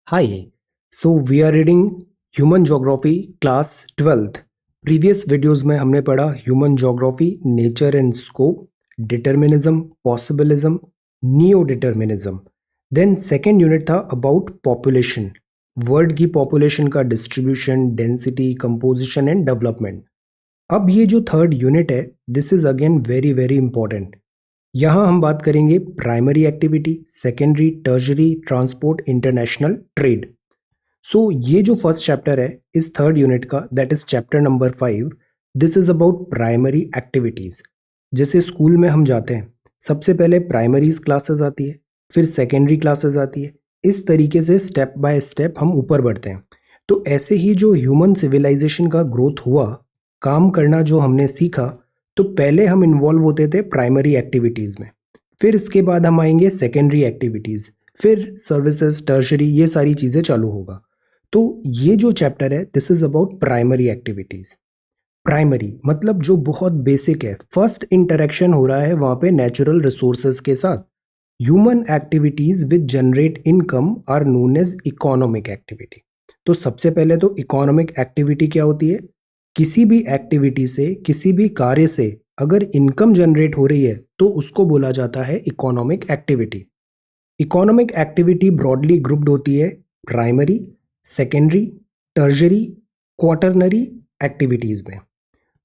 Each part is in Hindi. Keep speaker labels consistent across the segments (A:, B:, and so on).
A: Hi, so we are reading Human Geography Class 12th. Previous videos में हमने पढ़ा Human Geography, Nature and Scope, Determinism, Possibilism, Neo-Determinism. Then second unit था About Population. World की population का distribution, density, composition and development. अब ये जो थर्ड यूनिट है, this is again very very important. यहाँ हम बात करेंगे primary activity, secondary, tertiary, transport, international trade. So ये जो फर्स्ट चैप्टर है इस थर्ड यूनिट का, that is chapter number 5. This is about primary activities. जैसे स्कूल में हम जाते हैं, सबसे पहले प्राइमरीज क्लासेस आती है, फिर सेकेंडरी क्लासेस आती है. इस तरीके से स्टेप बाय स्टेप हम ऊपर बढ़ते हैं. तो ऐसे ही जो ह्यूमन सिविलाइजेशन का ग्रोथ हुआ, काम करना जो हमने सीखा, तो पहले हम इन्वॉल्व होते थे प्राइमरी एक्टिविटीज़ में, फिर इसके बाद हम आएंगे सेकेंडरी एक्टिविटीज़, फिर सर्विसेज, टर्शरी, ये सारी चीज़ें चालू होगा. तो ये जो चैप्टर है this is about primary activities. Primary मतलब जो बहुत बेसिक है, फर्स्ट इंटरेक्शन हो रहा है वहाँ पे नेचुरल रिसोर्सेज के साथ. Human activities with generate income are known as economic activity. तो सबसे पहले तो इकोनॉमिक एक्टिविटी क्या होती है? किसी भी एक्टिविटी से, किसी भी कार्य से अगर इनकम जनरेट हो रही है तो उसको बोला जाता है economic activity. Economic activity broadly grouped होती है primary, secondary, tertiary, quaternary activities में.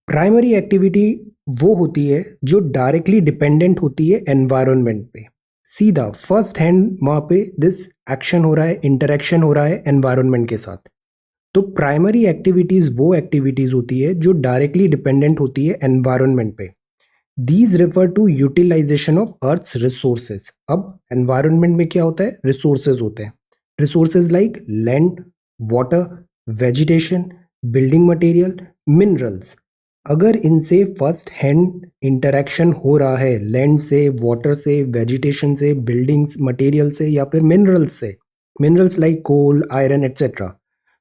A: प्राइमरी एक्टिविटी वो होती है जो डायरेक्टली डिपेंडेंट होती है एनवायरनमेंट पे. सीधा फर्स्ट हैंड वहाँ पे दिस एक्शन हो रहा है, इंटरेक्शन हो रहा है एनवायरनमेंट के साथ. तो प्राइमरी एक्टिविटीज़ वो एक्टिविटीज़ होती है जो डायरेक्टली डिपेंडेंट होती है एनवायरनमेंट पे. These refer to utilization of earth's resources. अब एनवायरनमेंट में क्या होता है? रिसोर्सेज होते हैं. Resources like land, water, vegetation, building material, minerals. अगर इनसे फर्स्ट हैंड इंटरेक्शन हो रहा है, लैंड से, वाटर से, वेजिटेशन से, बिल्डिंग्स मटेरियल से, या फिर मिनरल्स से, मिनरल्स लाइक कोल, आयरन एट्सेट्रा,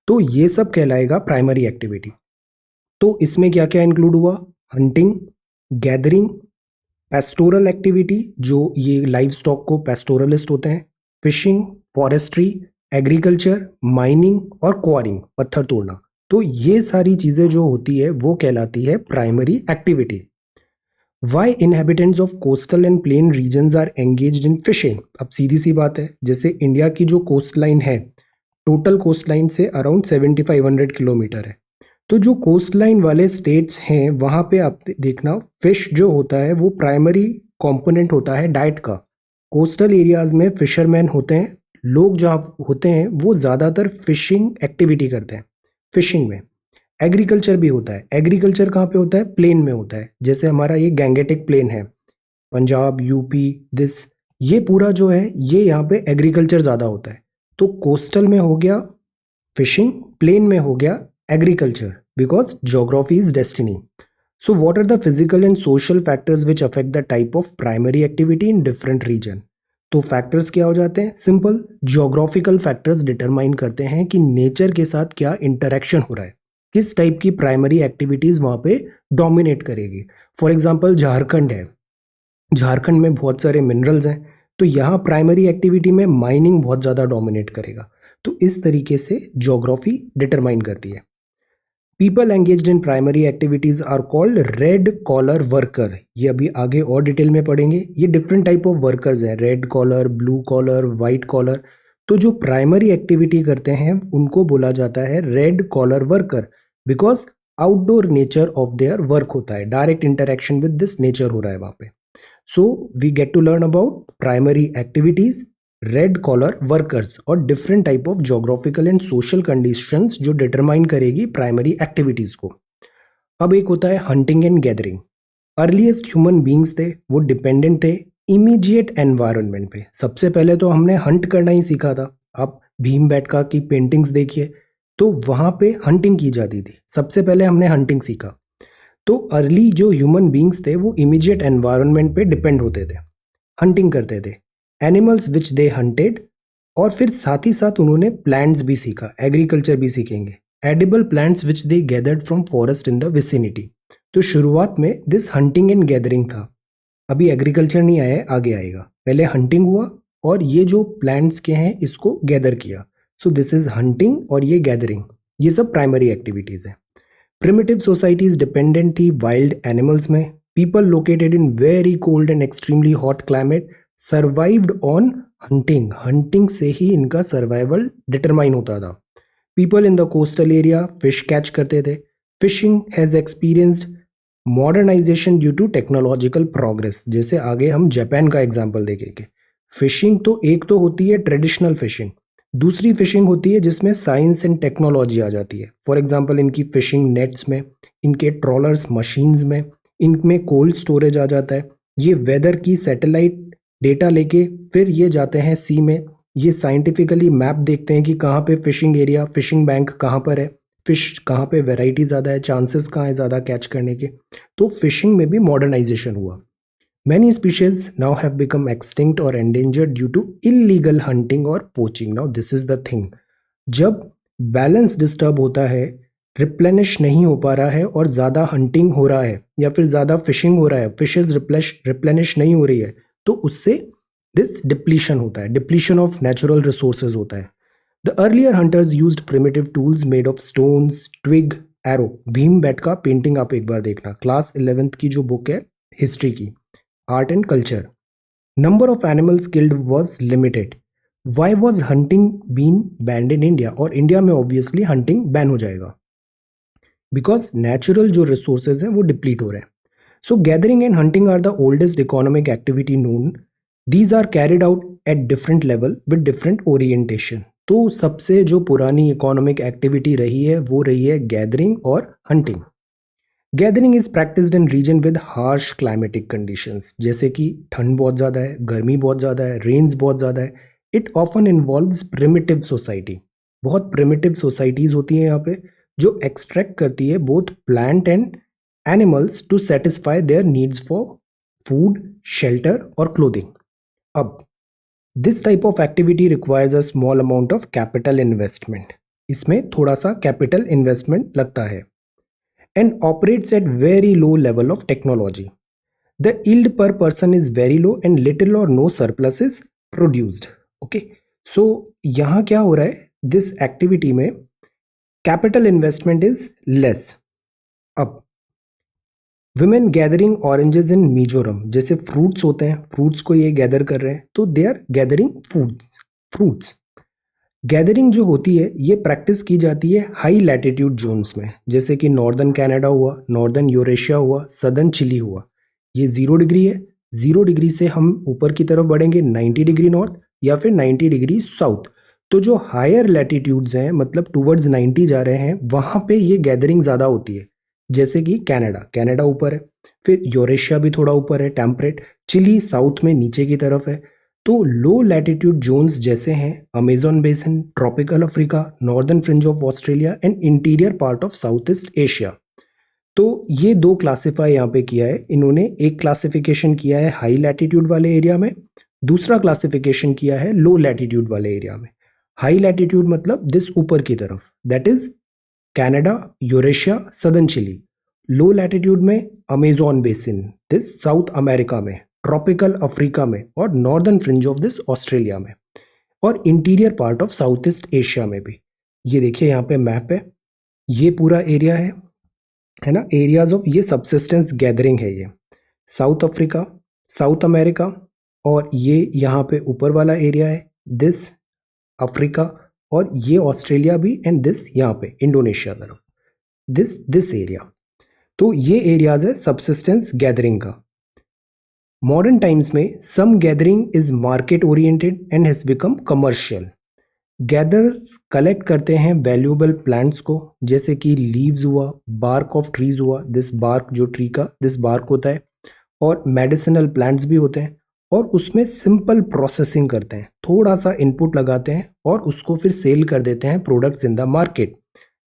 A: तो ये सब कहलाएगा प्राइमरी एक्टिविटी. तो इसमें क्या क्या इंक्लूड हुआ? हंटिंग, गैदरिंग, पेस्टोरल एक्टिविटी, जो ये लाइव स्टॉक को पेस्टोरलिस्ट होते हैं, फिशिंग, फॉरेस्ट्री, एग्रीकल्चर, माइनिंग और क्वारिंग, पत्थर तोड़ना. तो ये सारी चीज़ें जो होती है वो कहलाती है primary activity. Why inhabitants of coastal and plain regions are engaged in fishing. अब सीधी सी बात है, जैसे इंडिया की जो कोस्ट लाइन है, टोटल कोस्ट लाइन से अराउंड 7500 किलोमीटर है. तो जो कोस्ट लाइन वाले स्टेट्स हैं वहाँ पे आप देखना, फिश जो होता है वो प्राइमरी कंपोनेंट होता है डाइट का. कोस्टल एरियाज में फिशरमैन होते हैं, लोग जहाँ होते हैं वो ज़्यादातर फिशिंग एक्टिविटी करते हैं. फिशिंग में एग्रीकल्चर भी होता है. एग्रीकल्चर कहाँ पे होता है? प्लेन में होता है. जैसे हमारा ये गैंगेटिक प्लेन है, पंजाब, यूपी, दिस, ये पूरा जो है ये यहाँ पे एग्रीकल्चर ज़्यादा होता है. तो कोस्टल में हो गया फिशिंग, प्लेन में हो गया agriculture, because geography is destiny. So what are the physical and social factors which affect the type of primary activity in different region? तो फैक्टर्स क्या हो जाते हैं? सिंपल ज्योग्राफिकल फैक्टर्स डिटरमाइन करते हैं कि नेचर के साथ क्या इंटरेक्शन हो रहा है, किस टाइप की प्राइमरी एक्टिविटीज वहाँ पे डोमिनेट करेगी. फॉर एग्जाम्पल झारखंड है, झारखंड में बहुत सारे मिनरल्स हैं, तो यहाँ प्राइमरी एक्टिविटी में माइनिंग बहुत ज़्यादा डोमिनेट करेगा. तो इस तरीके से ज्योग्राफी डिटरमाइन करती है. People engaged in primary activities are called red collar worker. ये अभी आगे और डिटेल में पढ़ेंगे. ये डिफरेंट टाइप ऑफ वर्कर्स हैं, red collar, blue collar, white collar. तो जो प्राइमरी एक्टिविटी करते हैं उनको बोला जाता है red collar worker, because outdoor nature of their work होता है, direct interaction with this nature हो रहा है वहाँ पे. So we get to learn about primary activities, red collar workers और different type of geographical and social conditions जो determine करेगी primary activities को. अब एक होता है hunting and gathering. Earliest human beings थे वो डिपेंडेंट थे इमीडिएट एनवायरनमेंट पे. सबसे पहले तो हमने हंट करना ही सीखा था. आप भीम बेटका की पेंटिंग्स देखिए तो वहाँ पे हंटिंग की जाती थी. सबसे पहले हमने हंटिंग सीखा. तो अर्ली जो ह्यूमन बींग्स थे वो इमीडिएट एनवायरनमेंट पे डिपेंड होते थे, हंटिंग करते थे, एनिमल्स विच दे हंटेड. और फिर साथ ही साथ उन्होंने प्लांट्स भी सीखा, एग्रीकल्चर भी सीखेंगे, edible plants which they gathered from forest in the vicinity. तो शुरुआत में दिस हंटिंग एंड गैदरिंग था. अभी एग्रीकल्चर नहीं आया है, आगे आएगा. पहले हंटिंग हुआ और ये जो प्लांट्स के हैं इसको गैदर किया. सो दिस इज हंटिंग और ये गैदरिंग, ये सब प्राइमरी एक्टिविटीज है। प्रिमिटिव सोसाइटीज डिपेंडेंट थी वाइल्ड एनिमल्स में। People located in very cold and extremely hot climate survived on hunting, hunting से ही इनका सर्वाइवल डिटरमाइन होता था। People in the coastal area fish catch करते थे। Fishing has experienced modernization due to technological progress. जैसे आगे हम जापान का एग्जाम्पल देखेंगे। फिशिंग तो एक तो होती है ट्रेडिशनल फिशिंग, दूसरी फिशिंग होती है जिसमें साइंस एंड टेक्नोलॉजी आ जाती है। फॉर एग्जांपल इनकी फिशिंग नेट्स में, इनके ट्रॉलर्स मशीन्स में, इनमें कोल्ड स्टोरेज आ जाता है। ये वेदर की सैटेलाइट डेटा लेके फिर ये जाते हैं सी में, ये साइंटिफिकली मैप देखते हैं कि कहाँ पे फिशिंग एरिया, फिशिंग बैंक कहाँ पर है, फिश कहाँ पे वैरायटी ज़्यादा है, चांसेस कहाँ है ज़्यादा कैच करने के। तो फिशिंग में भी मॉडर्नाइजेशन हुआ। Many species now have become extinct or endangered due to illegal hunting or poaching. Now this is the thing. जब बैलेंस डिस्टर्ब होता है, रिप्लेनिश नहीं हो पा रहा है और ज़्यादा हंटिंग हो रहा है या फिर ज़्यादा फिशिंग हो रहा है, फिशेज रिप्लेनिश नहीं हो रही है, तो उससे दिस डिप्लीशन होता है, डिप्लीशन ऑफ नेचुरल रिसोर्सेज होता है। The earlier hunters used primitive tools made of stones, twig, arrow. Bhimbetka का पेंटिंग आप एक बार देखना, क्लास 11th की जो बुक है हिस्ट्री की, art and culture. Number of animals killed was limited. Why was hunting being banned in India? और इंडिया में ऑब्वियसली हंटिंग बैन हो जाएगा बिकॉज नेचुरल जो रिसोर्सेज हैं वो डिप्लीट हो रहे हैं। So gathering and hunting are the oldest economic activity known. These are carried out at different level with different orientation. तो सबसे जो पुरानी इकोनॉमिक एक्टिविटी रही है वो रही है गैदरिंग और hunting. Gathering is practised in region with harsh climatic conditions, जैसे कि ठंड बहुत ज़्यादा है, गर्मी बहुत ज़्यादा है, रेन्स बहुत ज़्यादा है। It often involves primitive society. बहुत प्रिमिटिव सोसाइटीज़ होती हैं यहाँ पे जो एक्सट्रैक्ट करती है both plant and animals to satisfy their needs for food, shelter और क्लोथिंग। अब this type of activity requires a small amount of capital investment. इसमें थोड़ा सा कैपिटल इन्वेस्टमेंट लगता है and operates at very low level of technology. The yield per person is very low and little or no surplus is produced. Okay, so यहाँ क्या हो रहा है, this activity में capital investment is less. अब women gathering oranges in Mizoram, जैसे fruits होते हैं, fruits को ये gather कर रहे हैं, तो they are gathering fruits. Gathering जो होती है ये प्रैक्टिस की जाती है हाई लैटिट्यूड जोन्स में, जैसे कि नॉर्दर्न कनाडा हुआ, नॉर्दर्न यूरेशिया हुआ, सदर्न चिली हुआ। ये 0 डिग्री है, 0 डिग्री से हम ऊपर की तरफ बढ़ेंगे 90 डिग्री नॉर्थ या फिर 90 डिग्री साउथ। तो जो हायर लैटिट्यूड्स हैं, मतलब टूवर्ड्स 90 जा रहे हैं, वहाँ पे ये गैदरिंग ज़्यादा होती है। जैसे कि कनाडा ऊपर है, फिर यूरेशिया भी थोड़ा ऊपर है टेम्परेट, चिली साउथ में नीचे की तरफ है। तो लो लैटिट्यूड जोन्स जैसे हैं Amazon basin, tropical Africa, northern fringe of Australia and interior part of South East Asia. तो ये दो क्लासिफाई यहाँ पे किया है इन्होंने। एक क्लासिफिकेशन किया है हाई लैटिट्यूड वाले एरिया में, दूसरा क्लासिफिकेशन किया है लो लैटिट्यूड वाले एरिया में। हाई लैटिट्यूड मतलब दिस ऊपर की तरफ, that is Canada, Eurasia, southern Chile. Low latitude में Amazon basin, this South America में, ट्रॉपिकल अफ्रीका में और northern fringe of this Australia में, और interior part of South East Asia में भी। ये देखिए यहाँ पे मैप है, ये पूरा एरिया है ना, एरियाज ऑफ ये सबसिस्टेंस गैदरिंग है। ये साउथ अफ्रीका, साउथ अमेरिका, और ये यहाँ पे ऊपर वाला एरिया है दिस अफ्रीका, और ये ऑस्ट्रेलिया भी, एंड दिस यहाँ पे इंडोनेशिया तरफ, दिस एरिया। तो ये एरियाज है सबसिस्टेंस गैदरिंग का। मॉडर्न टाइम्स में some gathering is market oriented and has become commercial. Gathers collect करते हैं वैल्यूएबल प्लांट्स को, जैसे कि लीव्स हुआ, बार्क ऑफ ट्रीज हुआ, दिस बार्क जो ट्री का दिस बार्क होता है, और मेडिसिनल प्लांट्स भी होते हैं, और उसमें सिंपल प्रोसेसिंग करते हैं, थोड़ा सा इनपुट लगाते हैं और उसको फिर सेल कर देते हैं प्रोडक्ट्स इन द मार्केट।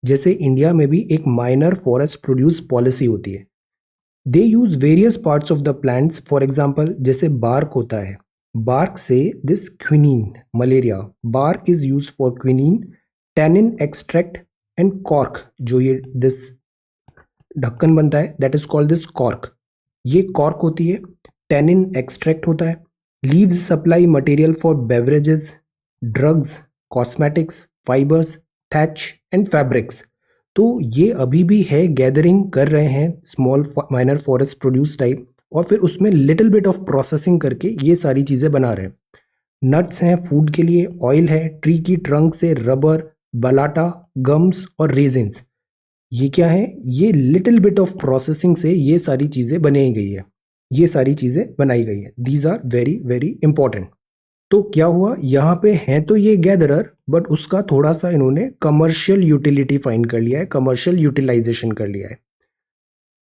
A: जैसे इंडिया में भी एक माइनर फॉरेस्ट प्रोड्यूस पॉलिसी होती है। They use various parts of the plants, for example जैसे बार्क होता है, बार्क से this quinine, malaria, bark is use for quinine, tannin extract and cork, जो ये दिस ढक्कन बनता है that is called this cork, ये कॉर्क होती है, टैनिन एक्सट्रैक्ट होता है। Leaves supply material for beverages, drugs, cosmetics, fibres, thatch and fabrics. तो ये अभी भी है, गैदरिंग कर रहे हैं small minor forest produce type, और फिर उसमें लिटिल बिट ऑफ प्रोसेसिंग करके ये सारी चीज़ें बना रहे हैं। नट्स हैं फूड के लिए, ऑयल है, ट्री की ट्रंक से रबर, बलाटा, गम्स और रेजिन्स। ये क्या है, ये लिटिल बिट ऑफ प्रोसेसिंग से ये सारी चीज़ें बनाई गई है, ये सारी चीज़ें बनाई गई है। These are very very important. तो क्या हुआ, यहाँ पे है तो ये गैदरर, बट उसका थोड़ा सा इन्होंने कमर्शियल यूटिलिटी फाइंड कर लिया है, कमर्शियल यूटिलाइजेशन कर लिया है।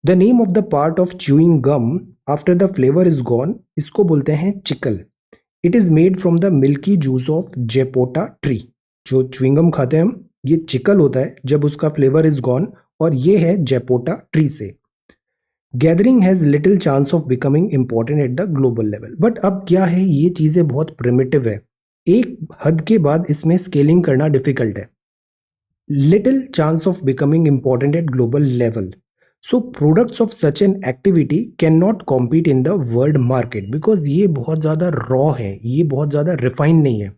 A: The name of the part of chewing gum after the flavour is gone, इसको बोलते हैं chicle. It is made from the milky juice of sapota tree. जो च्युइंगम खाते हैं हम, ये चिकल होता है जब उसका फ्लेवर इज गॉन, और ये है जेपोटा ट्री से। Gathering has little chance of becoming important at the global level. But अब क्या है, ये चीजें बहुत प्रिमिटिव है, एक हद के बाद इसमें स्केलिंग करना डिफिकल्ट है। Little chance of becoming important at global level, so products of such an activity can not compete in the world market, because ये बहुत ज़्यादा रॉ है, ये बहुत ज़्यादा रिफाइंड नहीं है।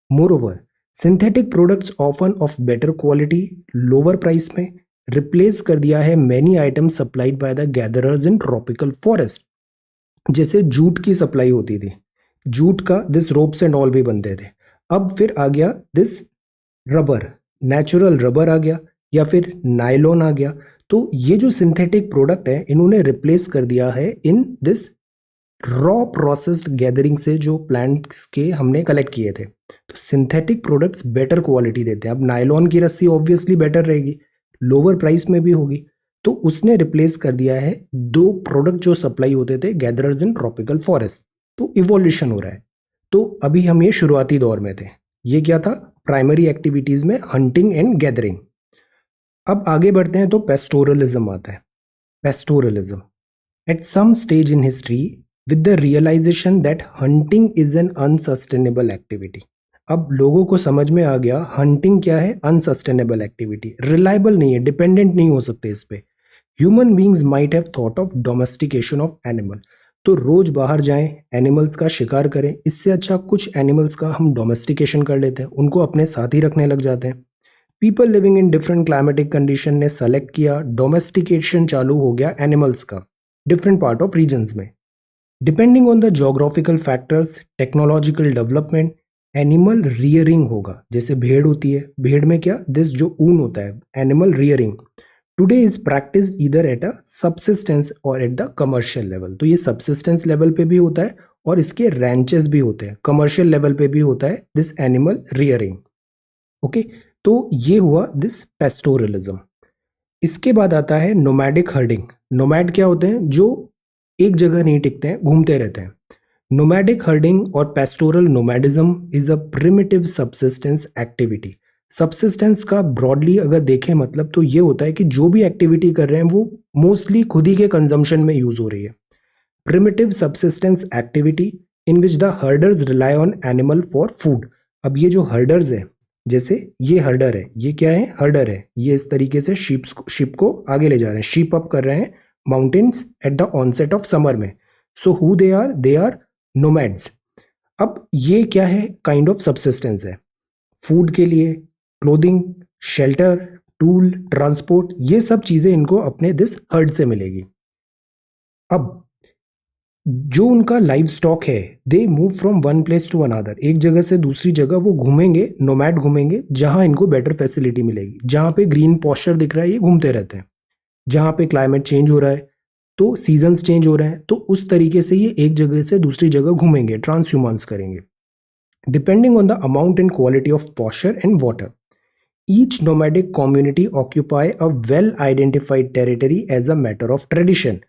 A: Moreover, synthetic products often of better quality, lower price में रिप्लेस कर दिया है many items supplied by the gatherers in tropical forest. जैसे जूट की सप्लाई होती थी, जूट का दिस रोप्स एंड ऑल भी बनते थे, अब फिर आ गया दिस रबर, नेचुरल रबर आ गया, या फिर नायलॉन आ गया। तो ये जो सिंथेटिक प्रोडक्ट है, इन्होंने रिप्लेस कर दिया है in this raw processed gathering से, जो प्लांट्स के हमने कलेक्ट किए थे। तो सिंथेटिक प्रोडक्ट्स बेटर क्वालिटी देते हैं। अब नायलॉन की रस्सी ऑब्वियसली बेटर रहेगी, लोअर प्राइस में भी होगी, तो उसने रिप्लेस कर दिया है दो प्रोडक्ट जो सप्लाई होते थे गैदरर्स इन ट्रॉपिकल फॉरेस्ट। तो इवोल्यूशन हो रहा है। तो अभी हम ये शुरुआती दौर में थे, ये क्या था, प्राइमरी एक्टिविटीज में हंटिंग एंड गैदरिंग। अब आगे बढ़ते हैं तो पेस्टोरलिज्म आता है। Pastoralism at some stage in history with the realization that hunting is an unsustainable activity। अब लोगों को समझ में आ गया हंटिंग क्या है, अनसस्टेनेबल एक्टिविटी, रिलायबल नहीं है, डिपेंडेंट नहीं हो सकते इस पे। Human beings might have thought of domestication of animal, तो रोज बाहर जाएं, एनिमल्स का शिकार करें, इससे अच्छा कुछ एनिमल्स का हम डोमेस्टिकेशन कर लेते हैं, उनको अपने साथ ही रखने लग जाते हैं। People living in different climatic condition ने सेलेक्ट किया, डोमेस्टिकेशन चालू हो गया एनिमल्स का डिफरेंट पार्ट ऑफ रीजन्स में। Depending on the geographical factors, technological development, animal rearing होगा। जैसे भेड़ होती है, भेड़ में क्या, दिस जो ऊन होता है, animal rearing today is practice either at a subsistence और एट द कमर्शियल लेवल। तो ये सबसिस्टेंस लेवल पे भी होता है और इसके रैंचेस भी होते हैं, कमर्शियल लेवल पे भी होता है दिस एनिमल रियरिंग। ओके, तो ये हुआ दिस पेस्टोरलिज्म। इसके बाद आता है नोमैडिक हर्डिंग। नोमैड क्या होते हैं, जो एक जगह नहीं टिकते हैं, घूमते रहते हैं। नोमैडिक हर्डिंग और pastoral nomadism is a primitive subsistence activity. Subsistence का ब्रॉडली अगर देखें मतलब तो ये होता है कि जो भी एक्टिविटी कर रहे हैं वो मोस्टली खुद ही के कंजम्पशन में यूज हो रही है। Primitive subsistence activity in which the herders rely on animal for food. अब ये जो हर्डर्स है, जैसे ये हर्डर है, ये क्या है, हर्डर है, ये इस तरीके से शीप को आगे ले जा रहे हैं, शीप अप कर रहे हैं mountains at the onset of summer में। So who they are nomads. अब ये क्या है, काइंड ऑफ सबसिस्टेंस है, फूड के लिए, क्लोथिंग, शेल्टर, टूल, ट्रांसपोर्ट, ये सब चीजें इनको अपने दिस हर्ड से मिलेगी। अब जो उनका लाइव स्टॉक है, they move from one place to another, एक जगह से दूसरी जगह वो घूमेंगे, नोमैड घूमेंगे, जहां इनको बेटर फैसिलिटी मिलेगी, जहां पे ग्रीन पॉस्चर दिख रहा है ये घूमते रहते हैं, जहां पे क्लाइमेट चेंज हो रहा है तो सीजन्स चेंज हो रहे हैं, तो उस तरीके से ये एक जगह से दूसरी जगह घूमेंगे, ट्रांसह्यूमेंस करेंगे। Depending on the amount and quality of pasture and water, each nomadic community occupy a well identified territory as a matter of tradition.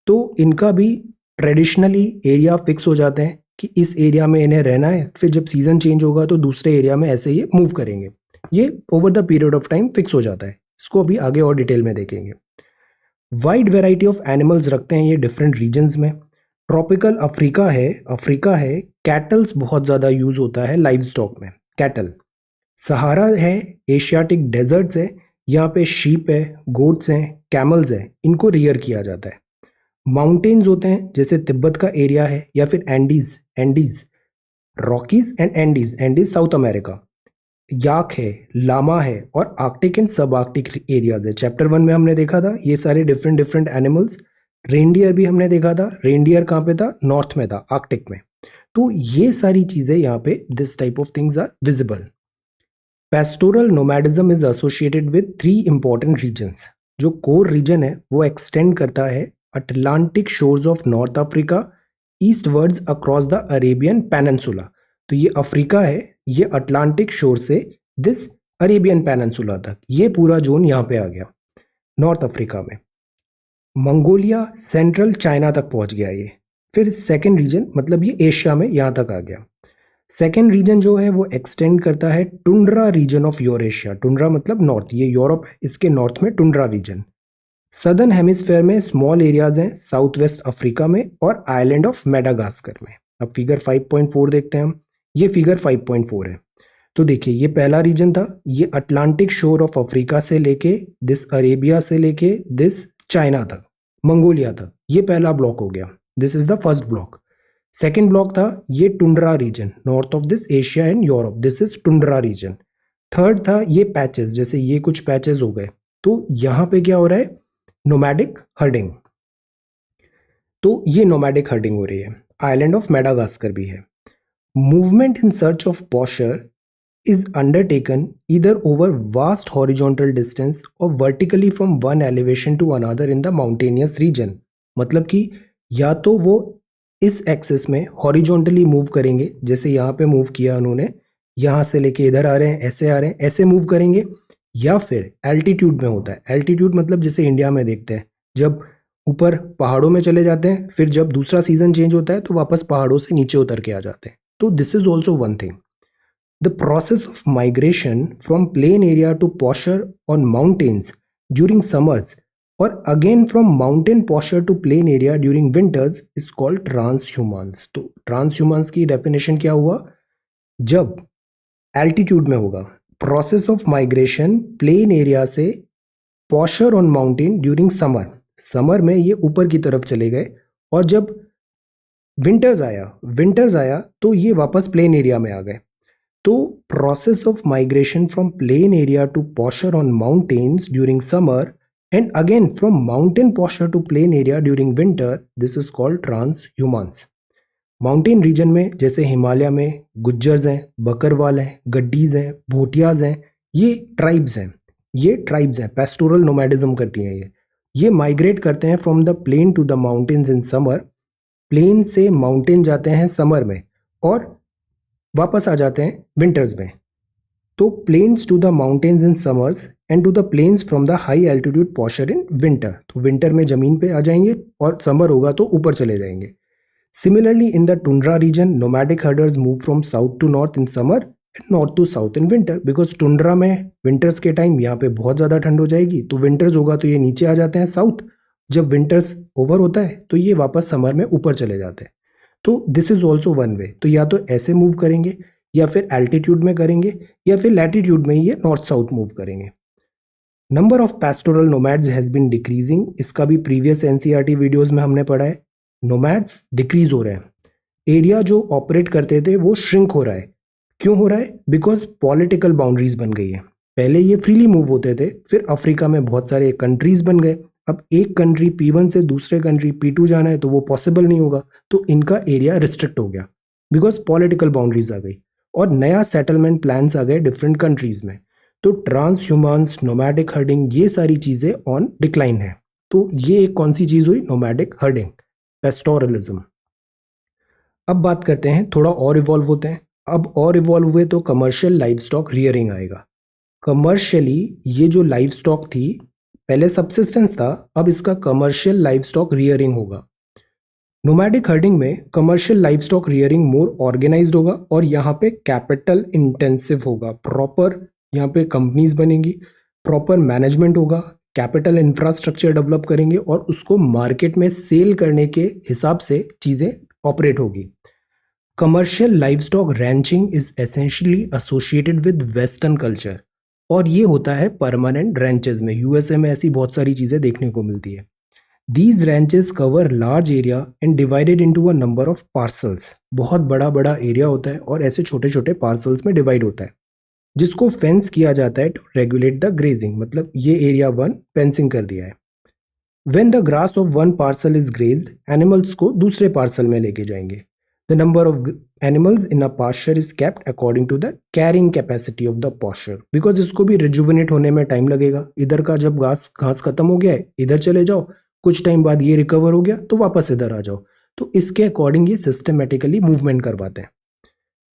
A: तो इनका भी ट्रेडिशनली एरिया फिक्स हो जाते हैं कि इस एरिया में इन्हें रहना है, फिर जब सीजन चेंज होगा तो दूसरे एरिया में ऐसे ये मूव करेंगे, ये over the period of time fix हो जाता है। इसको अभी आगे और डिटेल में देखेंगे। वाइड वेराइटी ऑफ एनिमल्स रखते हैं ये डिफरेंट रीजन्स में। ट्रॉपिकल अफ्रीका है, कैटल्स बहुत ज़्यादा यूज होता है लाइव स्टॉक में, कैटल। सहारा है, एशियाटिक डेजर्ट्स है, यहाँ पे शीप है, गोट्स हैं, कैमल्स हैं, इनको रियर किया जाता है। माउंटेन्स होते हैं, जैसे तिब्बत का एरिया है, या फिर Andes, Rockies and Andes South America. Yak है, लामा है और Arctic and sub Arctic areas है। चैप्टर 1 में हमने देखा था ये सारे डिफरेंट डिफरेंट एनिमल्स। रेनडियर भी हमने देखा था। रेनडियर कहाँ पे था? नॉर्थ में था, आर्कटिक में। तो ये सारी चीजें यहाँ पे this type of things are visible. Pastoral nomadism is associated with 3 important regions. जो कोर रीजन है वो एक्सटेंड करता है Atlantic shores of North Africa eastwards across the Arabian peninsula. तो ये अफ्रीका है, ये अटलांटिक शोर से दिस अरेबियन पेनिनसुला तक, ये पूरा जोन यहाँ पे आ गया नॉर्थ अफ्रीका में। मंगोलिया सेंट्रल चाइना तक पहुंच गया ये। फिर सेकेंड रीजन, मतलब ये एशिया में यहाँ तक आ गया। सेकेंड रीजन जो है वो एक्सटेंड करता है tundra region of Eurasia. Tundra मतलब नॉर्थ, ये यूरोप है, इसके नॉर्थ में टुंड्रा रीजन। सदर्न हेमिस्फेयर में स्मॉल एरियाज हैं साउथ वेस्ट अफ्रीका में और आइलैंड ऑफ मेडागास्कर में। अब फिगर 5.4 देखते हैं हम। ये फिगर 5.4 है। तो देखिए ये पहला रीजन था, ये अटलांटिक शोर ऑफ अफ्रीका से लेके दिस अरेबिया से लेके दिस चाइना तक, मंगोलिया तक, ये पहला ब्लॉक हो गया। This is the first block. Second block था ये tundra region, north of this Asia and Europe, this is tundra region. Third था ये पैचेस, जैसे ये कुछ पैचेस हो गए। तो यहां पे क्या हो रहा है? Nomadic herding. तो ये नोमैडिक हर्डिंग हो रही है। आइलैंड ऑफ मेडागास्कर भी है। Movement in search of pasture is undertaken either over vast horizontal distance or vertically from one elevation to another in the mountainous region। मतलब कि या तो वो इस एक्सिस में हॉरिजॉन्टली मूव करेंगे, जैसे यहाँ पे मूव किया उन्होंने, यहाँ से लेके इधर आ रहे हैं, ऐसे आ रहे हैं, ऐसे मूव करेंगे, या फिर एल्टीट्यूड में होता है। एल्टीट्यूड मतलब जैसे इंडिया में देखते हैं जब ऊपर पहाड़ों में चले जाते हैं, फिर जब दूसरा सीजन चेंज होता है तो वापस पहाड़ों से नीचे उतर के आ जाते हैं। तो this is also one thing. The process of migration from plain area to posture on mountains during summers or again from mountain posture to plain area during winters is called transhumance। तो transhumance की definition क्या हुआ? जब altitude में होगा process of migration plain area से posture on mountain during summer, summer में ये ऊपर की तरफ चले गए, और जब winters आया तो ये वापस plain area में आ गए। तो process of migration from plain area to pasture on mountains during summer and again from mountain pasture to plain area during winter, this is called transhumance. Mountain region में जैसे हिमालय में गुज्जर्स हैं, बकरवाल हैं, गड्डीज हैं, भोटियाज हैं, ये ट्राइब्स हैं, पेस्टोरल नोमैडिज्म करती हैं ये माइग्रेट करते हैं from the plain to the mountains in summer. प्लेन से माउंटेन जाते हैं समर में और वापस आ जाते हैं विंटर्स में। तो plains to the mountains in summers and to the plains from the high altitude pasture in winter. तो विंटर में जमीन पे आ जाएंगे और समर होगा तो ऊपर चले जाएंगे। Similarly in the tundra region nomadic herders move from south to north in summer and north to south in winter, because tundra में विंटर्स के टाइम यहाँ पे बहुत ज़्यादा ठंड हो जाएगी, तो विंटर्स होगा तो ये नीचे आ जाते हैं साउथ। जब विंटर्स ओवर होता है तो ये वापस समर में ऊपर चले जाते हैं। तो this is also one way. तो या तो ऐसे मूव करेंगे, या फिर एल्टीट्यूड में करेंगे, या फिर लैटिट्यूड में ही ये नॉर्थ साउथ मूव करेंगे। Number of pastoral nomads has been decreasing. इसका भी प्रीवियस एनसीईआरटी वीडियोस में हमने पढ़ा है। नोमैड्स डिक्रीज हो रहे हैं। एरिया जो ऑपरेट करते थे वो श्रिंक हो रहा है। क्यों हो रहा है? बिकॉज पॉलिटिकल बाउंड्रीज बन गई है। पहले ये फ्रीली मूव होते थे, फिर अफ्रीका में बहुत सारे कंट्रीज बन गए। अब एक कंट्री P1 से दूसरे कंट्री P2 जाना है तो वो पॉसिबल नहीं होगा, तो इनका एरिया रिस्ट्रिक्ट हो गया बिकॉज पॉलिटिकल बाउंड्रीज आ गई और नया सेटलमेंट प्लान्स आ गए डिफरेंट कंट्रीज में। तो ट्रांसह्यूमांस, नोमैडिक हर्डिंग, ये सारी चीजें ऑन डिक्लाइन है। तो ये एक कौन सी चीज हुई? Nomadic herding, pastoralism. अब बात करते हैं, थोड़ा और इवॉल्व होते हैं। अब और इवॉल्व हुए तो कमर्शियल लाइव स्टॉक रियरिंग आएगा। कमर्शियली ये जो लाइव स्टॉक थी, पहले सबसिस्टेंस था, अब इसका कमर्शियल लाइव स्टॉक रियरिंग होगा। नोमैडिक हर्डिंग में कमर्शियल लाइव स्टॉक रियरिंग मोर ऑर्गेनाइज्ड होगा और यहाँ पे कैपिटल इंटेंसिव होगा। प्रॉपर यहाँ पे कंपनीज बनेंगी, प्रॉपर मैनेजमेंट होगा, कैपिटल इंफ्रास्ट्रक्चर डेवलप करेंगे और उसको मार्केट में सेल करने के हिसाब से चीज़ें ऑपरेट होगी। Commercial live stock ranching is essentially associated with western culture, और ये होता है परमानेंट रैंचेस में। यूएसए में ऐसी बहुत सारी चीज़ें देखने को मिलती है। These ranches cover large area and divided into a number of parcels। बहुत बड़ा बड़ा एरिया होता है और ऐसे छोटे छोटे पार्सल्स में डिवाइड होता है। जिसको फेंस किया जाता है टू रेगुलेट द ग्रेजिंग, मतलब ये एरिया 1 फेंसिंग कर दिया है। When the grass of one parcel is grazed, animals को दूसरे पार्सल में लेके जाएंगे। The number of animals in a pasture is kept according to the carrying capacity of the pasture, because इसको भी रिजुविनेट होने में टाइम लगेगा। इधर का जब घास घास खत्म हो गया है, इधर चले जाओ, कुछ टाइम बाद ये रिकवर हो गया तो वापस इधर आ जाओ। तो इसके अकॉर्डिंग ये सिस्टमेटिकली मूवमेंट करवाते हैं।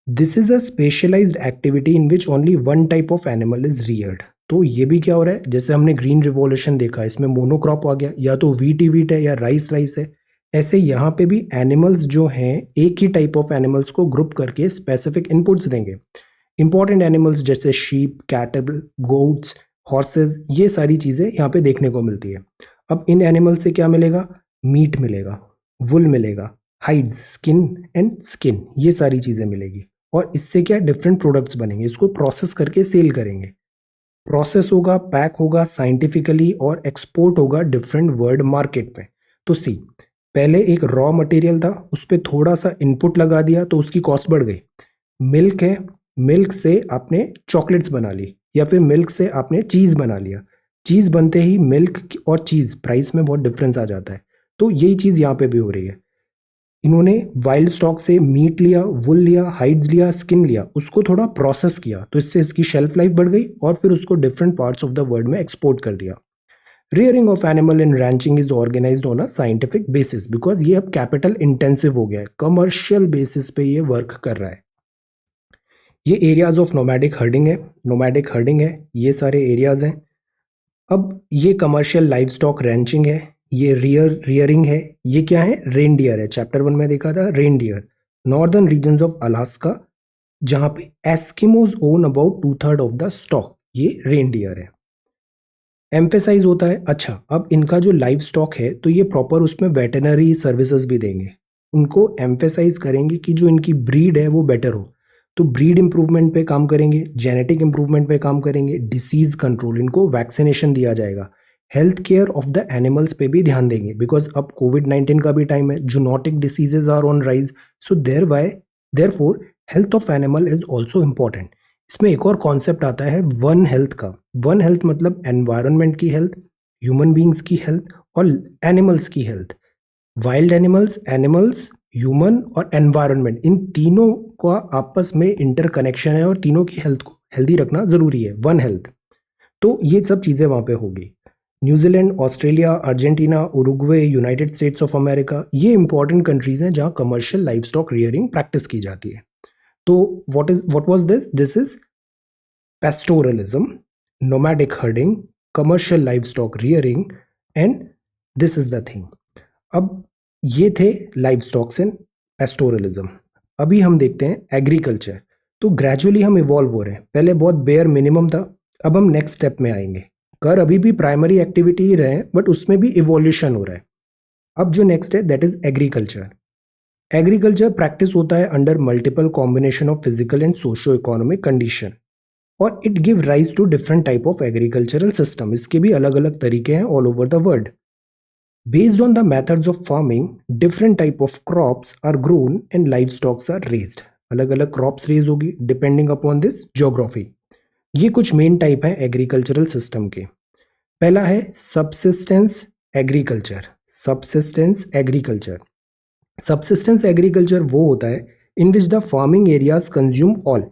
A: This is a specialised activity in which only one type of animal is reared. तो ये भी क्या हो रहा है, जैसे हमने ग्रीन रिवॉल्यूशन देखा, इसमें मोनोक्रॉप आ गया, या तो वीट ही वीट है या राइस राइस है। ऐसे यहाँ पे भी एनिमल्स जो हैं एक ही टाइप ऑफ एनिमल्स को ग्रुप करके स्पेसिफिक इनपुट्स देंगे। इंपॉर्टेंट एनिमल्स जैसे शीप, कैटल, गोट्स, हॉर्सेस, ये सारी चीज़ें यहाँ पे देखने को मिलती है। अब इन एनिमल से क्या मिलेगा, मीट मिलेगा, वुल मिलेगा, हाइड्स, स्किन एंड स्किन, ये सारी चीज़ें मिलेगी। और इससे क्या डिफरेंट प्रोडक्ट्स बनेंगे, इसको प्रोसेस करके सेल करेंगे। प्रोसेस होगा, पैक होगा साइंटिफिकली और एक्सपोर्ट होगा डिफरेंट वर्ल्ड मार्केट में। तो सी, पहले एक रॉ मटेरियल था, उस पर थोड़ा सा इनपुट लगा दिया तो उसकी कॉस्ट बढ़ गई। मिल्क है, मिल्क से आपने चॉकलेट्स बना ली, या फिर मिल्क से आपने चीज़ बना लिया। चीज़ बनते ही मिल्क और चीज़ प्राइस में बहुत डिफरेंस आ जाता है। तो यही चीज़ यहाँ पे भी हो रही है। इन्होंने वाइल्ड स्टॉक से मीट लिया, वुल लिया, हाइड्स लिया, स्किन लिया, उसको थोड़ा प्रोसेस किया तो इससे इसकी शेल्फ लाइफ बढ़ गई और फिर उसको different parts of the world में एक्सपोर्ट कर दिया। Rearing of animal in ranching is organised on a scientific basis, because ये अब कैपिटल इंटेंसिव हो गया है, कमर्शियल बेसिस पे ये वर्क कर रहा है। ये एरियाज ऑफ नोमैडिक हर्डिंग है, नोमैडिक हर्डिंग है, ये सारे एरियाज हैं। अब ये कमर्शियल लाइव स्टॉक रैंचिंग है, ये रियरिंग है, ये क्या है, रेनडियर है। चैप्टर 1 में देखा था reindeer, northern regions of Alaska, जहां पे Eskimos own about 2/3 of the stock, ये रेनडियर है। एम्फेसाइज होता है, अच्छा अब इनका जो लाइव स्टॉक है तो ये प्रॉपर उसमें वेटरनरी सर्विसेज भी देंगे, उनको एम्फेसाइज करेंगे कि जो इनकी ब्रीड है वो बेटर हो। तो ब्रीड इंप्रूवमेंट पे काम करेंगे, जेनेटिक इंप्रूवमेंट पे काम करेंगे, डिसीज कंट्रोल, इनको वैक्सीनेशन दिया जाएगा, health care of the animals पे भी ध्यान देंगे, बिकॉज अब कोविड-19 का भी टाइम है, zoonotic diseases are on rise, so therefore health of animal is also important. इसमें एक और कॉन्सेप्ट आता है वन हेल्थ का। वन हेल्थ मतलब एनवायरनमेंट की हेल्थ, ह्यूमन बींग्स की हेल्थ और एनिमल्स की health. Wild animals, animals, human और एनवायरनमेंट, इन तीनों का आपस में इंटरकनेक्शन है और तीनों की हेल्थ को हेल्दी रखना जरूरी है, वन हेल्थ। तो ये सब चीज़ें वहाँ पे होगी। New Zealand, Australia, Argentina, Uruguay, United states of America, ये इंपॉर्टेंट कंट्रीज हैं जहाँ commercial live stock rearing practice की जाती है। तो what was this? This is pastoralism, nomadic herding, commercial livestock rearing, and this is the thing. अब ये थे लाइव स्टॉक्स एंड पेस्टोरलिज्म। अभी हम देखते हैं एग्रीकल्चर। तो ग्रेजुअली हम इवॉल्व हो रहे हैं, पहले बहुत बेयर मिनिमम था, अब हम नेक्स्ट स्टेप में आएंगे। कर अभी भी प्राइमरी एक्टिविटी ही रहे हैं, बट उसमें भी इवोल्यूशन हो रहा है। अब जो नेक्स्ट है that is agriculture. Agriculture practice होता है under multiple combination of physical and socio economic condition, और it give rise to different type of agricultural system. इसके भी अलग अलग तरीके हैं all over the world. Based on the methods of farming, different type of crops are grown and live stocks are raised. अलग अलग क्रॉप्स रेज होगी डिपेंडिंग अपॉन दिस ज्योग्राफी। ये कुछ मेन टाइप हैं एग्रीकल्चरल सिस्टम के। पहला है subsistence agriculture. Subsistence agriculture, subsistence agriculture वो होता है in which the farming areas consume all.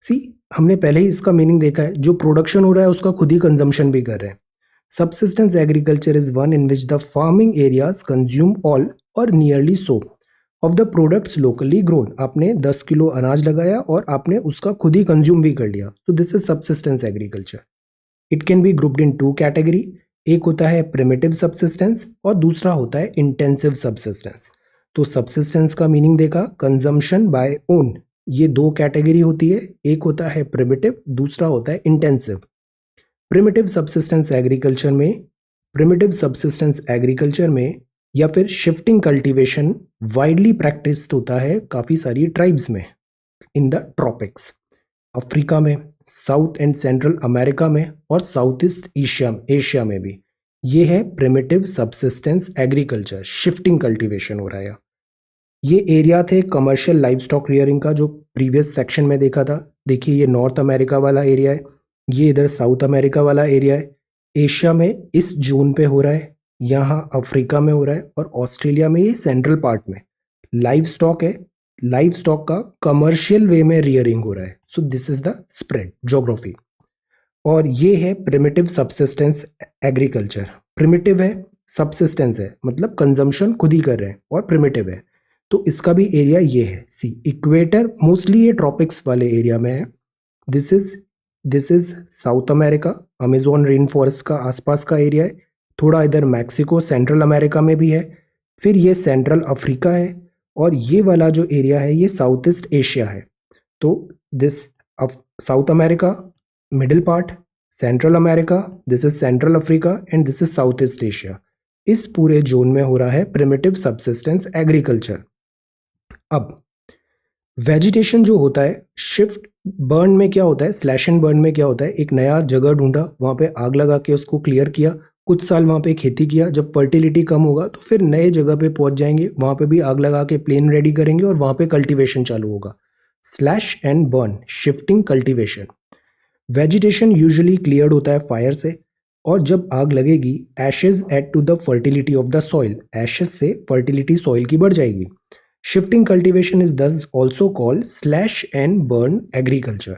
A: See, हमने पहले ही इसका मीनिंग देखा है, जो प्रोडक्शन हो रहा है उसका खुद ही कंजम्पशन भी कर रहे हैं। Subsistence agriculture is one in which the farming areas consume all और nearly so of the products locally grown. आपने 10 किलो अनाज लगाया और आपने उसका खुद ही कंज्यूम भी कर लिया, तो this is subsistence agriculture. It can be grouped in 2 category. एक होता है प्रिमिटिव सबसिस्टेंस और दूसरा होता है इंटेंसिव सबसिस्टेंस। तो सबसिस्टेंस का मीनिंग देखा, कंजम्पशन बाय ओन, ये 2 कैटेगरी होती है, एक होता है प्रिमिटिव, दूसरा होता है इंटेंसिव। प्रिमिटिव सबसिस्टेंस एग्रीकल्चर में या फिर शिफ्टिंग कल्टीवेशन वाइडली प्रैक्टिस्ड होता है काफ़ी सारी ट्राइब्स में इन द ट्रॉपिक्स, अफ्रीका में, साउथ एंड सेंट्रल अमेरिका में और साउथ ईस्ट एशिया में भी। ये है primitive subsistence agriculture, shifting cultivation हो रहा है। ये एरिया थे कमर्शियल लाइव स्टॉक रियरिंग का, जो प्रीवियस सेक्शन में देखा था। देखिए ये नॉर्थ अमेरिका वाला एरिया है, ये इधर साउथ अमेरिका वाला एरिया है। एशिया में इस जोन पे हो रहा है, यहाँ अफ्रीका में हो रहा है, और ऑस्ट्रेलिया में ये सेंट्रल पार्ट में लाइव स्टॉक है। लाइव स्टॉक का कमर्शियल वे में रियरिंग हो रहा है। सो this is the spread geography. और ये है प्रिमिटिव सबसिस्टेंस एग्रीकल्चर। प्रिमिटिव है, सबसिस्टेंस है, मतलब कंजम्पशन खुद ही कर रहे हैं, और प्रिमिटिव है। तो इसका भी एरिया ये है। सी इक्वेटर मोस्टली ये ट्रॉपिक्स वाले एरिया में है। This is south America, Amazon rain forest का आसपास का एरिया है। थोड़ा इधर मैक्सिको सेंट्रल अमेरिका में भी है। फिर ये सेंट्रल अफ्रीका है, और ये वाला जो एरिया है ये साउथ ईस्ट एशिया है। तो this South America middle part, central America, this is central Africa, and this is south East Asia. इस पूरे जोन में हो रहा है प्रिमिटिव सबसिस्टेंस एग्रीकल्चर। अब वेजिटेशन जो होता है, शिफ्ट बर्न में क्या होता है, स्लैश एंड बर्न में क्या होता है, एक नया जगह ढूंढा, वहाँ पे आग लगा के उसको क्लियर किया, कुछ साल वहाँ पे खेती किया, जब फर्टिलिटी कम होगा तो फिर नए जगह पे पहुँच जाएंगे, वहाँ पे भी आग लगा के प्लेन रेडी करेंगे और वहाँ पे कल्टीवेशन चालू होगा। Slash and burn, shifting cultivation. Vegetation usually cleared होता है फायर से, और जब आग लगेगी ashes add to the fertility of the soil, ashes से फर्टिलिटी सॉइल की बढ़ जाएगी। Shifting cultivation is thus also called slash and burn agriculture.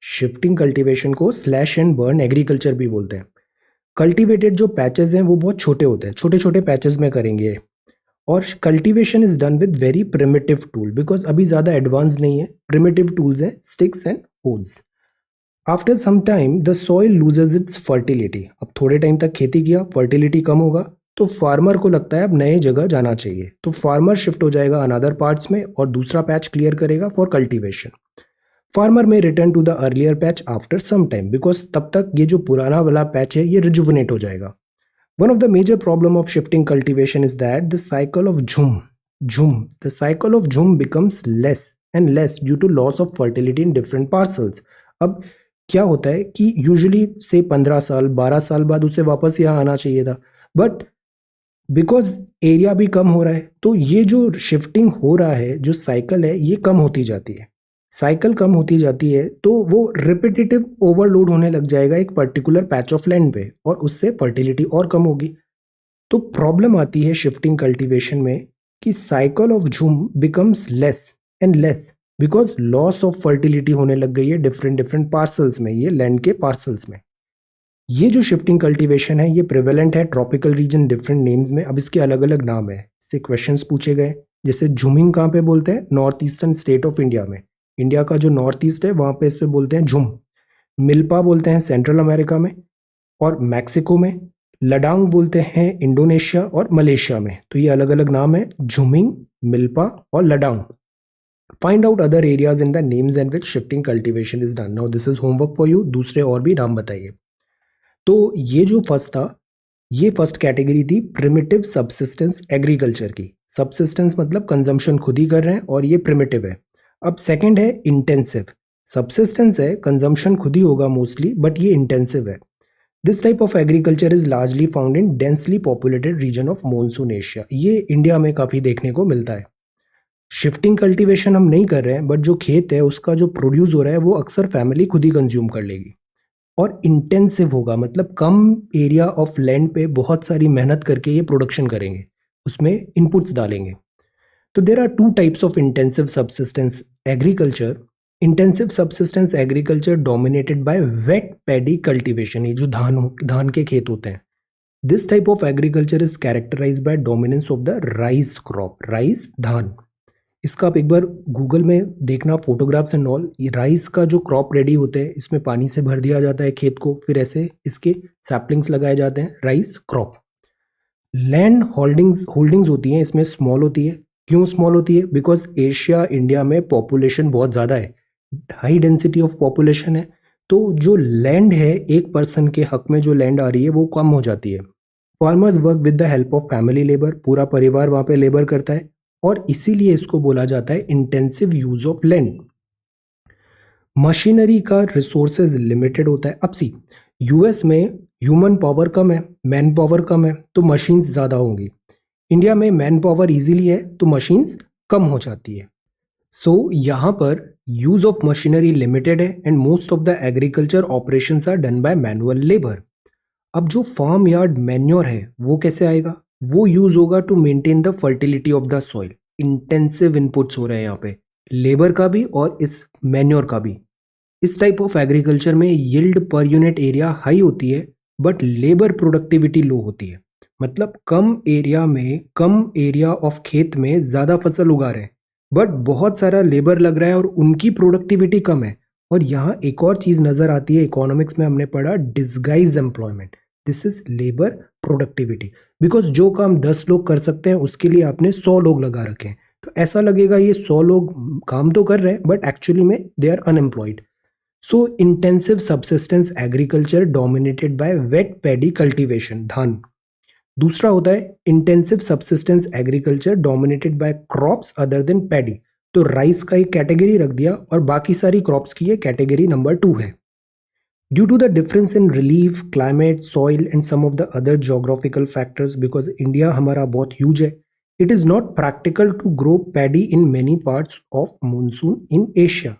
A: Shifting cultivation को स्लैश एंड बर्न एग्रीकल्चर भी बोलते हैं। कल्टीवेटेड जो पैचेस हैं वो बहुत छोटे होते हैं, छोटे छोटे पैचेस में करेंगे। और cultivation is done with very primitive tool, because अभी ज़्यादा एडवांस नहीं है, प्रिमिटिव टूल्स हैं, sticks and holes. After some time the soil loses its fertility. अब थोड़े टाइम तक खेती किया, फर्टिलिटी कम होगा, तो फार्मर को लगता है अब नए जगह जाना चाहिए, तो फार्मर शिफ्ट हो जाएगा अनदर पार्ट्स में और दूसरा पैच क्लियर करेगा for cultivation. Farmer may return to the earlier patch after some time, because तब तक ये जो पुराना वाला पैच है ये रिजुवनेट हो जाएगा। One of the major problem of shifting cultivation is that the cycle of the cycle of jhum becomes less and less due to loss of fertility in different parcels. अब क्या होता है कि यूजुअली से 15 साल 12 साल बाद उसे वापस यहाँ आना चाहिए था, बट बिकॉज एरिया भी कम हो रहा है, तो ये जो शिफ्टिंग हो रहा है, जो साइकिल है, ये कम होती जाती है। साइकिल कम होती जाती है तो वो रिपीटेटिव ओवरलोड होने लग जाएगा एक पर्टिकुलर पैच ऑफ लैंड पे, और उससे फर्टिलिटी और कम होगी। तो प्रॉब्लम आती है शिफ्टिंग कल्टीवेशन में कि साइकिल ऑफ झूम becomes less and less because loss of fertility होने लग गई है डिफरेंट डिफरेंट पार्सल्स में, ये लैंड के पार्सल्स में। ये जो शिफ्टिंग कल्टीवेशन है ये प्रिवेलेंट है ट्रॉपिकल रीजन डिफरेंट नेम्स में। अब इसके अलग अलग नाम है, इससे क्वेश्चंस पूछे गए। जैसे झुमिंग कहाँ पे बोलते हैं, north eastern state of India में, इंडिया का जो नॉर्थ ईस्ट है वहाँ पे इससे बोलते हैं झुम। मिल्पा बोलते हैं सेंट्रल अमेरिका में और मैक्सिको में। लडांग बोलते हैं इंडोनेशिया और मलेशिया में। तो ये अलग अलग नाम है, झुमिंग, मिल्पा और ladang. Find out other areas in the names and which shifting cultivation is done. Now this is homework for you, दूसरे और भी नाम बताइए। तो ये जो फर्स्ट था, ये फर्स्ट कैटेगरी थी प्रिमिटिव सबसिस्टेंस एग्रीकल्चर की। सबसिस्टेंस मतलब कंजम्पशन खुद ही कर रहे हैं और ये प्रिमिटिव है। अब सेकंड है इंटेंसिव। सबसिस्टेंस है, कंजम्पशन खुद ही होगा मोस्टली, बट ये इंटेंसिव है। This type of agriculture is largely found in densely populated region of monsoon Asia. ये इंडिया में काफ़ी देखने को मिलता है। शिफ्टिंग कल्टीवेशन हम नहीं कर रहे हैं, बट जो खेत है उसका जो प्रोड्यूस हो रहा है वो अक्सर फैमिली खुद ही कंज्यूम कर लेगी। और इंटेंसिव होगा, मतलब कम एरिया ऑफ लैंड पे बहुत सारी मेहनत करके ये प्रोडक्शन करेंगे, उसमें इनपुट्स डालेंगे। तो there are two types of intensive subsistence agriculture. Intensive subsistence agriculture dominated by wet paddy cultivation, ये जो धान के खेत होते हैं। This type of agriculture is characterised by dominance of the rice crop, rice धान। इसका आप एक बार गूगल में देखना, फोटोग्राफ्स एंड ऑल। ये राइस का जो क्रॉप रेडी होते हैं, इसमें पानी से भर दिया जाता है खेत को, फिर ऐसे इसके सैपलिंग्स लगाए जाते हैं, राइस क्रॉप। लैंड होल्डिंग्स होती हैं इसमें स्मॉल होती है। क्यों स्मॉल होती है? बिकॉज एशिया इंडिया में पॉपुलेशन बहुत ज़्यादा है, हाई डेंसिटी ऑफ पॉपुलेशन है। तो जो लैंड है, एक पर्सन के हक में जो लैंड आ रही है वो कम हो जाती है। Farmers work with the help of family labour, पूरा परिवार वहाँ पे लेबर करता है, और इसीलिए इसको बोला जाता है intensive use of land. Machinery का रिसोर्सेज लिमिटेड होता है। अब सी, यूएस में ह्यूमन पावर कम है, मैन पावर कम है, तो मशीन्स ज़्यादा होंगी। इंडिया में मैन पावर इजीली है तो मशीन्स कम हो जाती है। सो यहाँ पर यूज ऑफ मशीनरी लिमिटेड है and most of the agriculture operations are done by manual labour. अब जो फार्म यार्ड मैन्योर है वो कैसे आएगा? वो यूज होगा to maintain the fertility of the soil. Intensive inputs हो रहे हैं यहाँ पे, लेबर का भी और इस मैन्योर का भी। इस टाइप ऑफ एग्रीकल्चर में yield per unit area high होती है बट लेबर प्रोडक्टिविटी लो होती है। मतलब कम एरिया में, कम एरिया ऑफ खेत में ज़्यादा फसल उगा रहे हैं बट बहुत सारा लेबर लग रहा है और उनकी प्रोडक्टिविटी कम है। और यहाँ एक और चीज़ नज़र आती है, इकोनॉमिक्स में हमने पढ़ा disguise employment. This is labour productivity. Because जो काम 10 लोग कर सकते हैं उसके लिए आपने 100 लोग लगा रखे हैं, तो ऐसा लगेगा ये 100 लोग काम तो कर रहे हैं बट एक्चुअली में they are unemployed. So intensive subsistence agriculture dominated by wet paddy cultivation, धान। दूसरा होता है intensive subsistence agriculture dominated by crops other than paddy. तो राइस का एक कैटेगरी रख दिया और बाकी सारी क्रॉप्स की ये कैटेगरी नंबर 2 है। Due to the difference in relief, climate, soil and some of the other geographical factors, because India हमारा बहुत ह्यूज है, it is not practical to grow paddy in many parts of monsoon in Asia.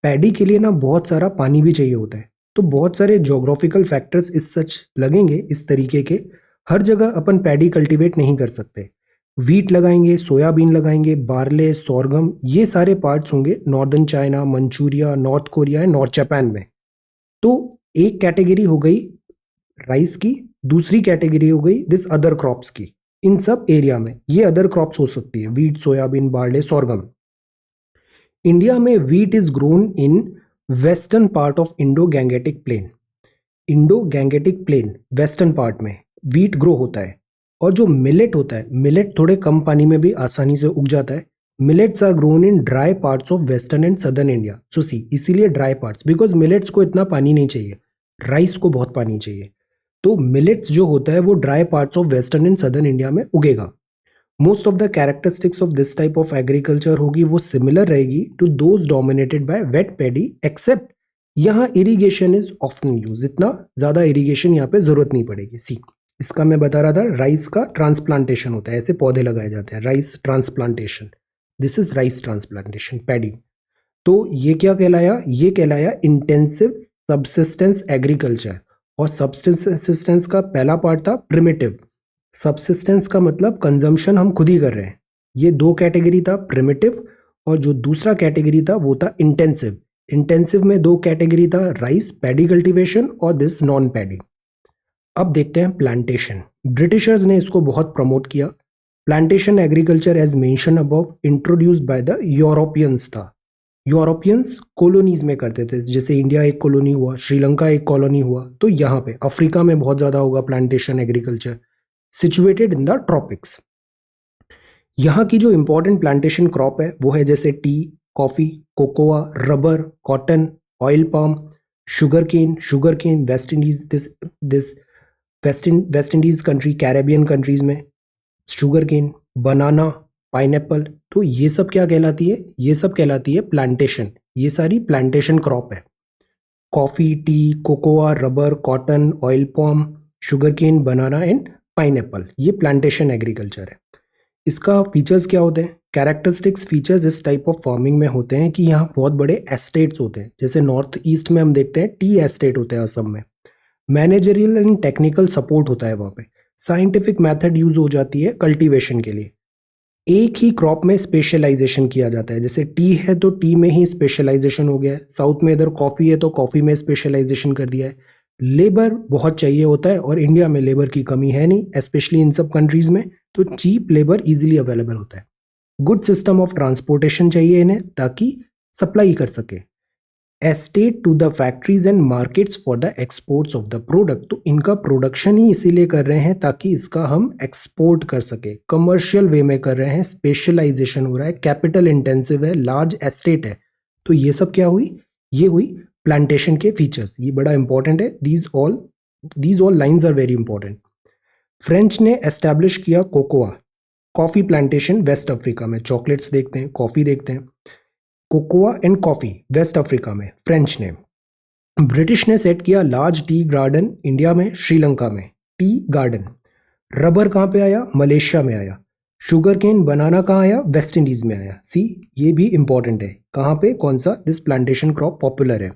A: Paddy के लिए ना बहुत सारा पानी भी चाहिए होता है, तो बहुत सारे जोग्राफिकल फैक्टर्स इस सच लगेंगे इस तरीके के। हर जगह अपन पैडी कल्टीवेट नहीं कर सकते। वीट लगाएंगे, सोयाबीन लगाएंगे, बार्ले, सोरगम, ये सारे पार्ट्स होंगे northern China, Manchuria, north Korea and north Japan में। तो एक कैटेगरी हो गई राइस की, दूसरी कैटेगरी हो गई दिस अदर क्रॉप्स की। इन सब एरिया में ये अदर क्रॉप्स हो सकती है, wheat, soybean, barley, sorghum. India में wheat is grown in western part of Indo Gangetic plain. Indo Gangetic plain western part में वीट ग्रो होता है। और जो मिलेट होता है, मिलेट थोड़े कम पानी में भी आसानी से उग जाता है। Millets are grown in dry parts of western and southern India. So see, इसीलिए ड्राई पार्ट्स, बिकॉज मिलेट्स को इतना पानी नहीं चाहिए, राइस को बहुत पानी चाहिए। तो मिलेट्स जो होता है वो dry parts of western and southern India में उगेगा। Most of the characteristics of this type of agriculture होगी वो सिमिलर रहेगी to those dominated by wet paddy, except यहाँ इरिगेशन इज ऑफ्टन यूज। इतना ज्यादा इरिगेशन यहाँ पे जरूरत नहीं पड़ेगी। सी, इसका मैं बता रहा था, राइस का ट्रांसप्लांटेशन होता है, ऐसे पौधे लगाए जाते हैं, rice transplantation. This is rice transplantation, paddy. तो ये क्या कहलाया? ये कहलाया इंटेंसिव सबसिस्टेंस एग्रीकल्चर। और सबसिस्टेंस का पहला पार्ट था प्रिमिटिव। सबसिस्टेंस का मतलब कंजम्पशन हम खुद ही कर रहे हैं। ये दो कैटेगरी था, प्रिमिटिव, और जो दूसरा कैटेगरी था वो था इंटेंसिव। इंटेंसिव में दो कैटेगरी था, राइस पैडी कल्टीवेशन और दिस नॉन पैडी। अब देखते हैं प्लांटेशन। ब्रिटिशर्स ने इसको बहुत प्रमोट किया। Plantation agriculture as mention above introduced by the Europeans था। यूरोपियंस कॉलोनीज में करते थे, जैसे इंडिया एक कॉलोनी हुआ, श्रीलंका एक कॉलोनी हुआ, तो यहाँ पे अफ्रीका में बहुत ज्यादा होगा plantation agriculture, situated in the tropics. यहाँ की जो इंपॉर्टेंट प्लांटेशन क्रॉप है वो है जैसे tea, coffee, cocoa, rubber, cotton, oil palm, sugar cane, West Indies, this West Indies country, Caribbean countries में शुगर केन, बनाना, पाइनएप्पल। तो ये सब क्या कहलाती है? ये सब कहलाती है प्लांटेशन। ये सारी प्लांटेशन क्रॉप है। Coffee, tea, cocoa, rubber, cotton, oil palm, sugar cane, banana and pineapple, ये प्लांटेशन एग्रीकल्चर है। इसका फीचर्स क्या होते हैं? कैरेक्टरिस्टिक्स फीचर्स इस टाइप ऑफ फार्मिंग में होते हैं कि यहाँ बहुत बड़े एस्टेट्स होते हैं। जैसे नॉर्थ ईस्ट में हम देखते हैं टी एस्टेट होते हैं असम में। मैनेजरियल एंड टेक्निकल सपोर्ट होता है वहाँ पे। साइंटिफिक मेथड यूज हो जाती है कल्टीवेशन के लिए। एक ही क्रॉप में स्पेशलाइजेशन किया जाता है। जैसे टी है तो टी में ही स्पेशलाइजेशन हो गया है, साउथ में इधर कॉफ़ी है तो कॉफ़ी में स्पेशलाइजेशन कर दिया है। लेबर बहुत चाहिए होता है और इंडिया में लेबर की कमी है नहीं, स्पेशली इन सब कंट्रीज में, तो चीप लेबर इजीली अवेलेबल होता है। गुड सिस्टम ऑफ ट्रांसपोर्टेशन चाहिए इन्हें ताकि सप्लाई कर सके। Estate to the factories and markets for the exports of the product. तो इनका प्रोडक्शन ही इसीलिए कर रहे हैं ताकि इसका हम एक्सपोर्ट कर सके, कमर्शियल वे में कर रहे हैं। स्पेशलाइजेशन हो रहा है, कैपिटल इंटेंसिव है, लार्ज एस्टेट है। तो ये सब क्या हुई? ये हुई प्लांटेशन के फीचर्स। ये बड़ा इंपॉर्टेंट है। These all lines are very important. French ने एस्टैब्लिश किया cocoa, coffee plantation West Africa में। चॉकलेट्स देखते हैं, कॉफी देखते हैं। Cocoa and coffee West Africa में फ्रेंच ने। ब्रिटिश ने सेट किया लार्ज टी गार्डन इंडिया में, श्रीलंका में टी गार्डन। रबर कहाँ पे आया? मलेशिया में आया। शुगर केन बनाना कहाँ आया? वेस्ट इंडीज में आया। सी, ये भी इंपॉर्टेंट है। कहाँ पे? कौन सा? दिस प्लांटेशन क्रॉप पॉपुलर है।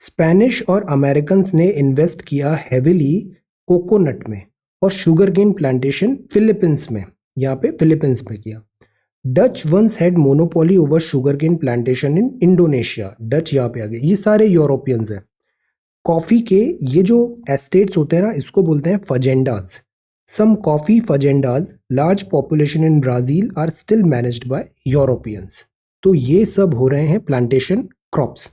A: स्पेनिश और अमेरिकन ने इन्वेस्ट किया हेविली कोकोनट में, और शुगर केन प्लांटेशन फिलीपींस में, यहाँ पे फिलीपींस में किया। Dutch once had monopoly over sugar cane plantation in Indonesia. Dutch यहाँ पे आ गए। ये सारे यूरोपियंस हैं। कॉफी के ये जो एस्टेट्स होते हैं ना, इसको बोलते हैं fazendas. Some coffee fazendas large population in Brazil are still managed by Europeans. तो ये सब हो रहे हैं प्लांटेशन क्रॉप्स।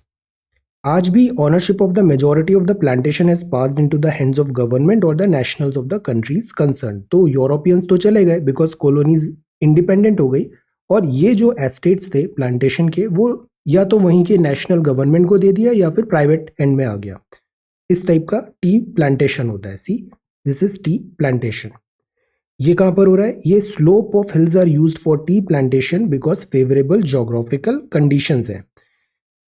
A: आज भी ownership of the majority of the plantation has passed into the hands of government और the nationals of the countries concern. तो यूरोपियंस तो चले गए बिकॉज कॉलोनीज इंडिपेंडेंट हो गई, और ये जो एस्टेट्स थे प्लांटेशन के, वो या तो वहीं के नेशनल गवर्नमेंट को दे दिया या फिर प्राइवेट हैंड में आ गया। इस टाइप का टी प्लांटेशन होता है। See, this is tea plantation. ये कहाँ पर हो रहा है? ये slope of hills are used for tea plantation because favourable geographical conditions हैं।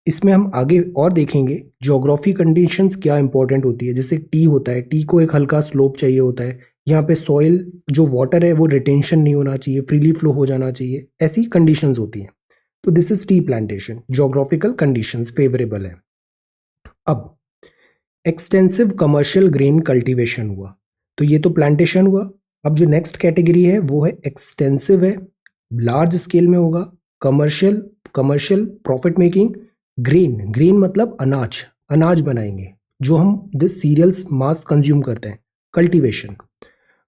A: इसमें हम आगे और देखेंगे ज्योग्राफी कंडीशंस क्या इंपॉर्टेंट होती है। जैसे टी होता है, टी को एक हल्का स्लोप चाहिए होता है, यहाँ पे सॉइल जो वाटर है वो रिटेंशन नहीं होना चाहिए, फ्रीली फ्लो हो जाना चाहिए, ऐसी कंडीशंस होती हैं। तो this is tea plantation, geographical conditions favourable है। अब एक्सटेंसिव कमर्शियल ग्रेन कल्टीवेशन हुआ, तो ये तो प्लांटेशन हुआ। अब जो नेक्स्ट कैटेगरी है वो है एक्सटेंसिव है, लार्ज स्केल में होगा, commercial, commercial profit making. Grain, grain मतलब अनाज, अनाज बनाएंगे जो हम दिस सीरियल्स मास कंज्यूम करते हैं। Cultivation,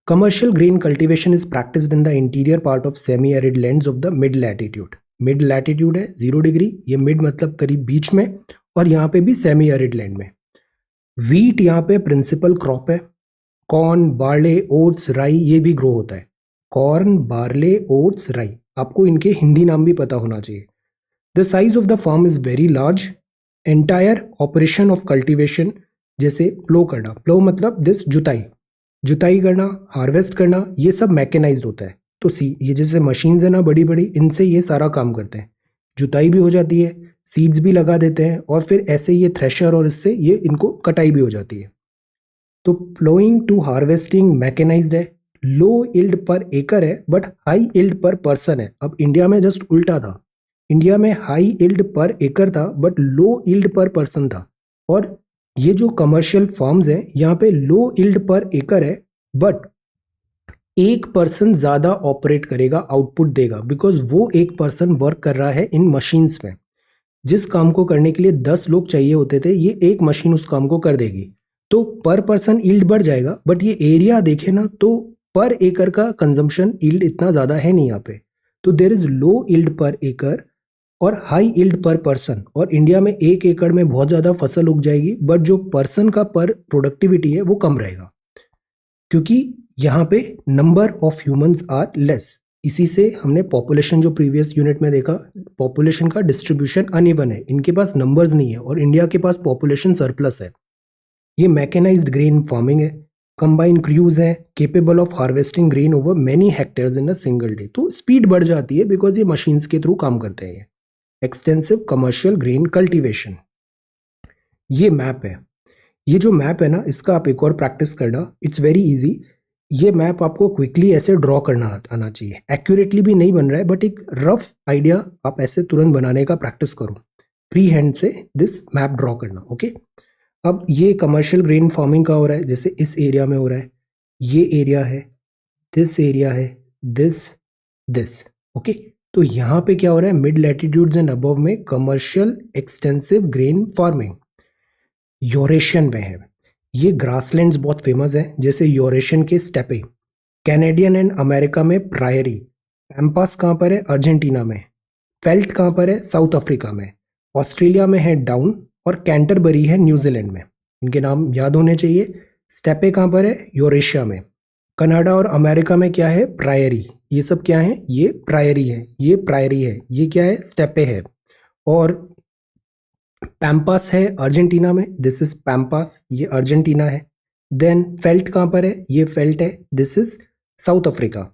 A: commercial grain cultivation is practised in the interior part of semi arid lands of the mid latitude. Mid latitude है 0 डिग्री, ये मिड मतलब करीब बीच में, और यहाँ पे भी सेमी एरिड लैंड में। वीट यहाँ पे प्रिंसिपल क्रॉप है। कॉर्न, बार्ले, ओट्स, राई ये भी ग्रो होता है। कॉर्न, बार्ले, ओट्स, राई, आपको इनके हिंदी नाम भी पता होना चाहिए। The size of the farm is very large. Entire operation of cultivation, जैसे प्लो करना, प्लो मतलब दिस जुताई, जुताई करना, हार्वेस्ट करना, ये सब मैकेनाइज्ड होता है। तो सी, ये जैसे मशीन्स है ना बड़ी बड़ी, इनसे ये सारा काम करते हैं। जुताई भी हो जाती है, सीड्स भी लगा देते हैं, और फिर ऐसे ये थ्रेशर और इससे ये इनको कटाई भी हो जाती है। तो प्लोइंग टू हार्वेस्टिंग मैकेनाइज्ड है। लो इल्ड पर एकड़ है बट हाई इल्ड पर पर्सन है। अब इंडिया में जस्ट उल्टा था, इंडिया में हाई इल्ड पर एकड़ था बट लो इल्ड पर पर्सन था। और ये जो कमर्शियल फार्म्स हैं यहाँ पे लो इल्ड पर एकड़ है, बट एक पर्सन ज्यादा ऑपरेट करेगा, आउटपुट देगा, बिकॉज वो एक पर्सन वर्क कर रहा है इन मशीन्स में। जिस काम को करने के लिए 10 लोग चाहिए होते थे, ये एक मशीन उस काम को कर देगी। तो पर पर्सन यील्ड बढ़ जाएगा, बट ये एरिया देखे ना तो पर एकड़ का कंजम्पशन यील्ड इतना ज्यादा है नहीं यहाँ पे। तो देर इज लो यील्ड पर एकड़ और हाई यील्ड पर पर्सन। और इंडिया में 1 एकड़ में बहुत ज्यादा फसल उग जाएगी, बट जो पर्सन का पर प्रोडक्टिविटी है वो कम रहेगा, क्योंकि यहाँ पे number of humans are less. इसी से हमने पॉपुलेशन जो प्रीवियस यूनिट में देखा, पॉपुलेशन का डिस्ट्रीब्यूशन अनइवन है, इनके पास नंबर्स नहीं है, और इंडिया के पास पॉपुलेशन सरप्लस है। ये मैकेनाइज्ड ग्रेन फार्मिंग है। कंबाइन क्रूज है, capable of harvesting grain over many hectares in a single day. तो स्पीड बढ़ जाती है बिकॉज ये मशीन्स के थ्रू काम करते हैं। एक्सटेंसिव कमर्शियल ग्रेन कल्टीवेशन, ये मैप है। ये जो मैप है ना, इसका आप एक और प्रैक्टिस करना, इट्स वेरी इजी। ये मैप आपको क्विकली ऐसे ड्रॉ करना आना चाहिए। एक्यूरेटली भी नहीं बन रहा है, बट एक रफ आइडिया आप ऐसे तुरंत बनाने का प्रैक्टिस करो, फ्री हैंड से दिस मैप ड्रॉ करना। ओके, अब ये कमर्शियल ग्रेन फार्मिंग का हो रहा है, जैसे इस एरिया में हो रहा है, ये एरिया है, दिस एरिया है, दिस। ओके, तो यहाँ पे क्या हो रहा है, मिड लैटिट्यूड्स एंड अबव में commercial extensive grain farming. Eurasian में है, ये ग्रासलैंड्स बहुत फेमस है, जैसे यूरेशियन के स्टेपे, कैनेडियन एंड अमेरिका में प्रायरी, पैम्पास कहाँ पर है, अर्जेंटीना में, फेल्ट कहाँ पर है, साउथ अफ्रीका में, ऑस्ट्रेलिया में है डाउन, और कैंटरबरी है न्यूजीलैंड में। इनके नाम याद होने चाहिए। स्टेपे कहाँ पर है, यूरेशिया में। कनाडा और अमेरिका में क्या है, प्रायरी। ये सब क्या है, ये प्रायरी है, ये प्रायरी है, ये क्या है, स्टेपे है। और पैम्पास है अर्जेंटीना में, दिस इज पैम्पास, ये अर्जेंटीना है। देन फेल्ट कहाँ पर है, ये फेल्ट है, this is south Africa.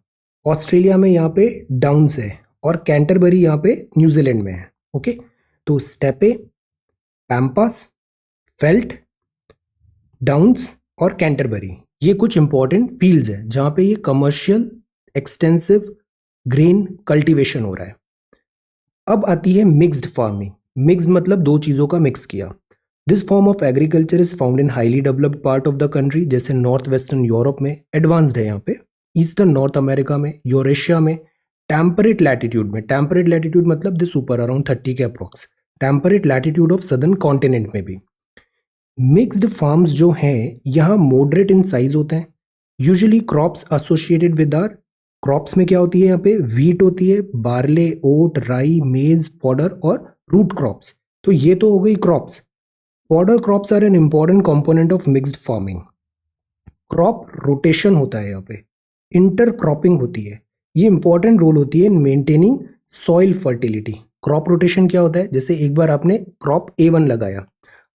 A: Australia में यहाँ पे डाउन्स है, और कैंटरबरी यहाँ पे न्यूजीलैंड में है। ओके, तो स्टेपे, पैम्पास, फेल्ट, डाउन्स और कैंटरबरी, ये कुछ इंपॉर्टेंट फील्ड्स हैं जहाँ पे ये कमर्शियल एक्सटेंसिव ग्रेन कल्टीवेशन हो रहा है। अब आती है मिक्स्ड फार्मिंग। मिक्स्ड मतलब दो चीज़ों का मिक्स किया। This form of agriculture is found in highly developed part of the country, जैसे नॉर्थ वेस्टर्न यूरोप में एडवांस्ड है यहाँ पे, ईस्टर्न नॉर्थ अमेरिका में, यूरेशिया में, टेम्परेट लैटिट्यूड में। टेम्परेट लैटिट्यूड मतलब दिस ऊपर अराउंड 30 के approx, temperate latitude of southern continent में भी। मिक्स्ड फार्म्स जो हैं यहाँ मॉडरेट इन साइज होते हैं। Usually crops associated with are, crops में क्या होती है यहाँ पे, व्हीट होती है, बार्ले, ओट, राई, मेज, फॉडर और रूट क्रॉप्स। तो ये तो हो गई crops. Fodder crops are an important component of mixed farming. Crop rotation होता है यहाँ पे, इंटर क्रॉपिंग होती है, ये इंपॉर्टेंट रोल होती है in maintaining soil fertility. Crop rotation क्या होता है, जैसे एक बार आपने क्रॉप A1 लगाया,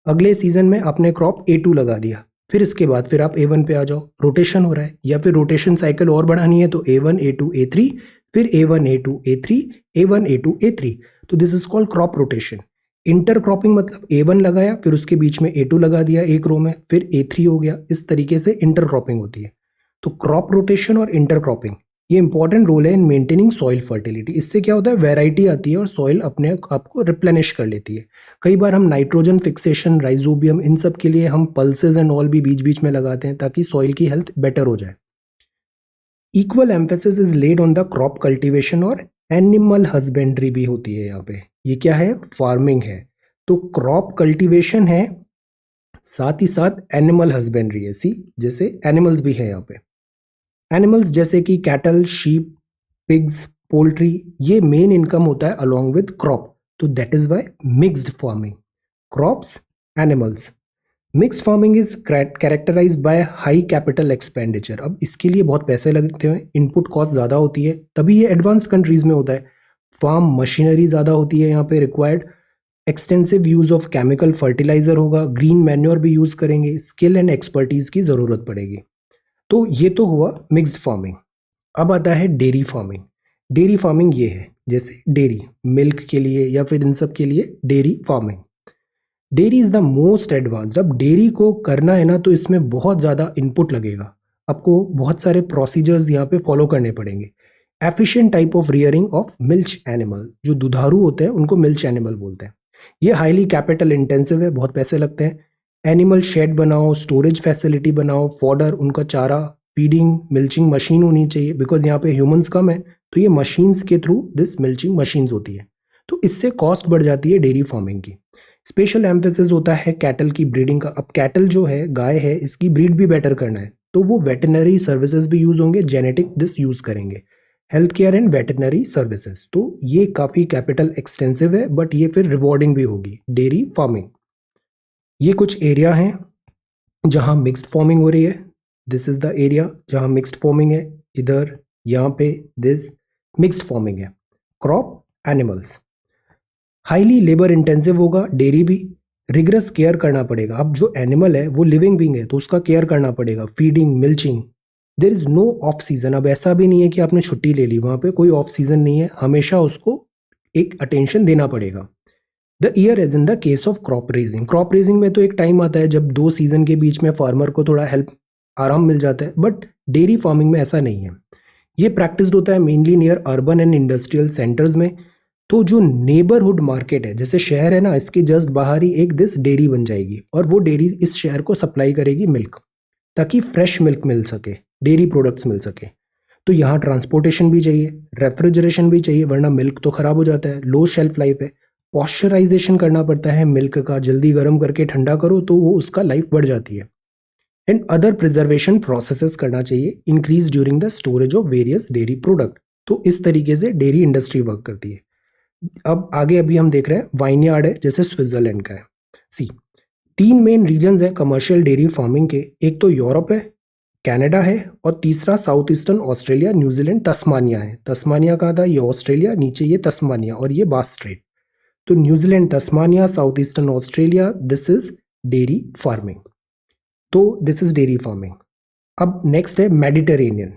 A: अगले सीजन में आपने क्रॉप A2 लगा दिया, फिर इसके बाद फिर आप A1 पे आ जाओ, रोटेशन हो रहा है। या फिर रोटेशन साइकिल और बढ़ानी है तो A1 A2 A3, फिर A1 A2 A3, A1 A2 A3, तो this is called crop rotation. Inter cropping मतलब A1 लगाया, फिर उसके बीच में A2 लगा दिया एक रो में, फिर A3 हो गया, इस तरीके से इंटर क्रॉपिंग होती है। तो क्रॉप रोटेशन और इंटर क्रॉपिंग ये इंपॉर्टेंट रोल है इन मेंटेनिंग सॉइल फर्टिलिटी। इससे क्या होता है, वैरायटी आती है और सॉइल अपने आप को रिप्लेनिश कर लेती है। कई बार हम नाइट्रोजन फिक्सेशन, राइजोबियम, इन सब के लिए हम पल्सेस एंड ऑल भी बीच बीच में लगाते हैं ताकि सॉइल की हेल्थ बेटर हो जाए। Equal emphasis is laid on the crop cultivation और एनिमल हस्बेंड्री भी होती है यहाँ पे। ये क्या है, फार्मिंग है। तो क्रॉप कल्टीवेशन है, साथ ही साथ एनिमल हस्बेंड्री है। सी जैसे एनिमल्स भी है यहाँ पे, एनिमल्स जैसे कि कैटल, शीप, पिग्स, पोल्ट्री, ये मेन इनकम होता है अलोंग विद क्रॉप। तो that is why mixed farming, crops, animals. Mixed farming is characterised by high capital expenditure. अब इसके लिए बहुत पैसे लगते हैं, इनपुट कॉस्ट ज़्यादा होती है, तभी ये एडवांस्ड कंट्रीज में होता है। फार्म मशीनरी ज़्यादा होती है यहाँ पे required, extensive use of chemical fertiliser होगा, ग्रीन मैन्योर भी यूज़ करेंगे, स्किल एंड एक्सपर्टीज की ज़रूरत पड़ेगी। तो ये तो हुआ मिक्स्ड फार्मिंग। अब आता है डेयरी फार्मिंग। डेयरी फार्मिंग ये है, जैसे डेयरी, मिल्क के लिए या फिर इन सब के लिए dairy farming. Dairy is the most advanced. अब डेयरी को करना है ना तो इसमें बहुत ज़्यादा इनपुट लगेगा, आपको बहुत सारे प्रोसीजर्स यहाँ पे फॉलो करने पड़ेंगे। Efficient type of rearing of milch animal, जो दुधारू होते हैं उनको मिल्च एनिमल बोलते हैं। ये हाईली कैपिटल इंटेंसिव है, बहुत पैसे लगते हैं। एनिमल शेड बनाओ, स्टोरेज फैसिलिटी बनाओ, फॉडर, उनका चारा, फीडिंग, मिल्चिंग मशीन होनी चाहिए, बिकॉज यहाँ पे ह्यूमंस कम है, तो ये मशीन्स के थ्रू दिस मिल्चिंग मशीन्स होती है। तो इससे कॉस्ट बढ़ जाती है डेयरी फार्मिंग की। स्पेशल एम्फेसिस होता है कैटल की ब्रीडिंग का। अब कैटल जो है, गाय है, इसकी ब्रीड भी बेटर करना है, तो वो वेटनरी सर्विसेज भी यूज होंगे, जेनेटिक दिस यूज करेंगे, health care and veterinary services. तो ये काफ़ी कैपिटल एक्सटेंसिव है, बट ये फिर रिवॉर्डिंग भी होगी डेयरी फार्मिंग। ये कुछ एरिया हैं जहाँ मिक्स्ड फार्मिंग हो रही है। दिस इज द एरिया जहाँ मिक्स्ड फार्मिंग है, इधर यहाँ पे दिस मिक्स्ड फार्मिंग है। Crop, animals, highly labour intensive होगा डेयरी भी, रिगरस केयर करना पड़ेगा। अब जो एनिमल है वो लिविंग बींग है, तो उसका केयर करना पड़ेगा, feeding, milching. There is no off season. अब ऐसा भी नहीं है कि आपने छुट्टी ले ली, वहाँ पे कोई ऑफ सीजन नहीं है, हमेशा उसको एक अटेंशन देना पड़ेगा। The year as in the case of crop raising. Crop raising में तो एक टाइम आता है जब दो सीजन के बीच में फार्मर को थोड़ा हेल्प, आराम मिल जाता है, बट डेयरी फार्मिंग में ऐसा नहीं है। ये प्रैक्टिस होता है mainly near urban and industrial centres में। तो जो नेबरहुड मार्केट है, जैसे शहर है ना, इसके जस्ट बाहर ही एक दिस डेयरी बन जाएगी, और वो डेयरी इस शहर को सप्लाई करेगी मिल्क, ताकि फ्रेश मिल्क मिल सके, डेयरी प्रोडक्ट्स मिल सके। तो यहाँ ट्रांसपोर्टेशन भी चाहिए, रेफ्रिजरेशन भी चाहिए, वरना मिल्क तो खराब हो जाता है, लो शेल्फ लाइफ है। पॉस्चराइजेशन करना पड़ता है मिल्क का, जल्दी गर्म करके ठंडा करो तो वो उसका लाइफ बढ़ जाती है। एंड अदर प्रिजर्वेशन प्रोसेसेस करना चाहिए, increase during the storage of various dairy product. तो इस तरीके से डेयरी इंडस्ट्री वर्क करती है। अब आगे अभी हम देख रहे हैं वाइनयार्ड है, जैसे स्विट्जरलैंड का है। सी, तीन मेन रीजन्स है कमर्शियल डेयरी फार्मिंग के। एक तो यूरोप है, कनाडा है, और तीसरा south eastern Australia, New Zealand, Tasmania है। तस्मानिया कहाँ था, ये ऑस्ट्रेलिया, नीचे ये तस्मानिया और ये बास स्ट्रेट। तो New Zealand, Tasmania, south eastern Australia, this is dairy farming. तो दिस इज डेयरी फार्मिंग। अब नेक्स्ट है मेडिटेरेनियन।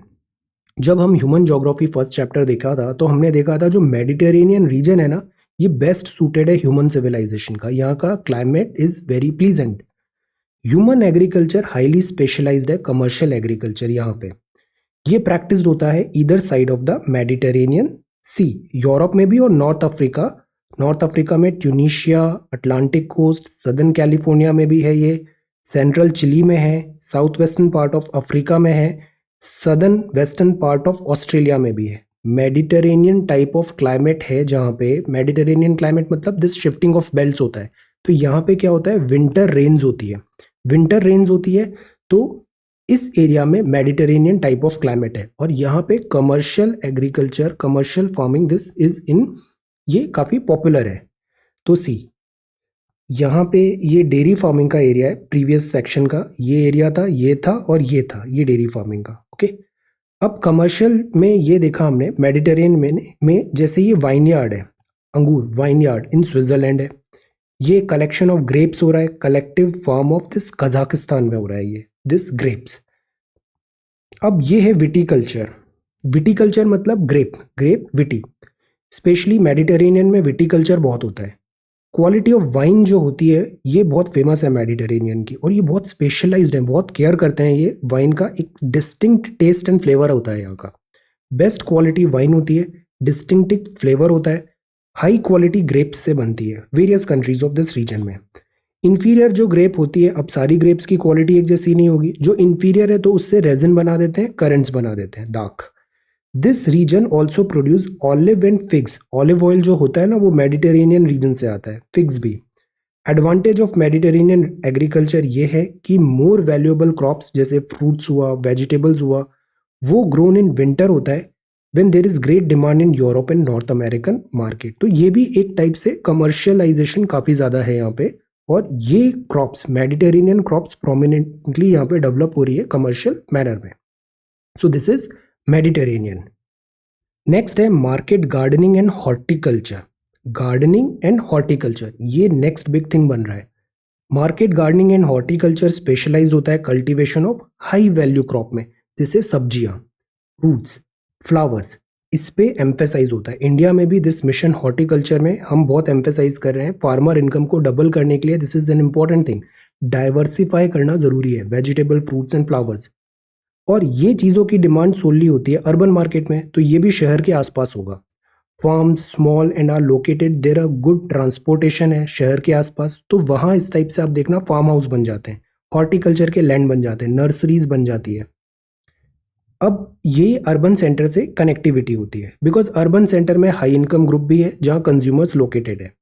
A: जब हम ह्यूमन ज्योग्राफी फर्स्ट चैप्टर देखा था तो हमने देखा था जो मेडिटेरेनियन रीजन है ना, ये बेस्ट सूटेड है ह्यूमन सिविलाइजेशन का। यहाँ का climate is very pleasant. Human agriculture highly specialised है, कमर्शियल एग्रीकल्चर यहाँ पे। ये प्रैक्टिस्ड होता है either side of the Mediterranean Sea, Europe में भी और नॉर्थ अफ्रीका में Tunisia, Atlantic coast, southern California में भी है ये, सेंट्रल चिली में है, south western part of Africa में है, southern western part of Australia में भी है। मेडिटेरेनियन टाइप ऑफ क्लाइमेट है जहाँ पे, मेडिटेरेनियन क्लाइमेट मतलब दिस शिफ्टिंग ऑफ बेल्ट्स होता है। तो यहाँ पे क्या होता है, विंटर रेन्स होती है, विंटर रेन्स होती है। तो इस एरिया में मेडिटेरेनियन टाइप ऑफ क्लाइमेट है और यहाँ पे commercial agriculture, commercial farming this is in, ये काफ़ी पॉपुलर है। तो सी, यहाँ पे ये डेयरी फार्मिंग का एरिया है, प्रीवियस सेक्शन का ये एरिया था, ये था और ये था, ये डेयरी फार्मिंग का। ओके, अब कमर्शियल में ये देखा हमने मेडिटेरेनियन में जैसे ये वाइनयार्ड है, अंगूर वाइनयार्ड इन स्विट्जरलैंड है, ये कलेक्शन ऑफ ग्रेप्स हो रहा है, collective farm of this Kazakhstan में हो रहा है ये दिस ग्रेप्स। अब ये है विटीकल्चर, विटीकल्चर मतलब ग्रेप विटी, स्पेशली मेडिटेरेनियन में विटीकल्चर बहुत होता है। क्वालिटी ऑफ वाइन जो होती है ये बहुत फेमस है मेडिटेरेनियन की, और ये बहुत स्पेशलाइज्ड है, बहुत केयर करते हैं ये वाइन का, एक डिस्टिंक्ट टेस्ट एंड फ्लेवर होता है यहाँ का, बेस्ट क्वालिटी वाइन होती है, डिस्टिंक्टिव फ्लेवर होता है, हाई क्वालिटी ग्रेप्स से बनती है various countries of this region में। इन्फीरियर जो ग्रेप होती है, अब सारी ग्रेप्स की क्वालिटी एक जैसी नहीं होगी, जो इन्फीरियर है तो उससे रेजिन बना देते हैं, करंट्स बना देते हैं dark. This region also produce olive and figs, olive oil जो होता है ना वो मेडिटेरेनियन रीजन से आता है, फिग्स भी। एडवांटेज ऑफ मेडिटेरेनियन एग्रीकल्चर ये है कि मोर वैल्यूएबल क्रॉप्स जैसे फ्रूट्स हुआ, वेजिटेबल्स हुआ, वो ग्रोन इन विंटर होता है when there is great demand in Europe and North American market. तो ये भी एक टाइप से कमर्शियलाइजेशन काफ़ी ज़्यादा है यहाँ पे, और ये क्रॉप्स मेडिटेरेनियन क्रॉप्स प्रोमिनेंटली यहाँ पे डेवलप हो रही है कमर्शियल मैनर में। So this is Mediterranean. Next है market gardening and horticulture, gardening and horticulture ये नेक्स्ट बिग थिंग बन रहा है। Market gardening and horticulture specialise होता है cultivation of high value crop में, जैसे सब्जियां, फ्रूट्स, फ्लावर्स, इस पे एम्फेसाइज होता है। इंडिया में भी दिस मिशन हॉर्टिकल्चर में हम बहुत एम्फेसाइज कर रहे हैं, फार्मर इनकम को डबल करने के लिए this is an important thing, diversify करना जरूरी है, वेजिटेबल, फ्रूट्स एंड फ्लावर्स। और ये चीज़ों की डिमांड सोलली होती है अर्बन मार्केट में, तो ये भी शहर के आसपास होगा। Farms small and are located, there are good transportation है शहर के आसपास, तो वहाँ इस टाइप से आप देखना फार्म हाउस बन जाते हैं, हॉर्टिकल्चर के लैंड बन जाते हैं, नर्सरीज बन जाती है। अब ये अर्बन सेंटर से कनेक्टिविटी होती है, बिकॉज अर्बन सेंटर में हाई इनकम ग्रुप भी है जहाँ कंज्यूमर्स लोकेटेड है।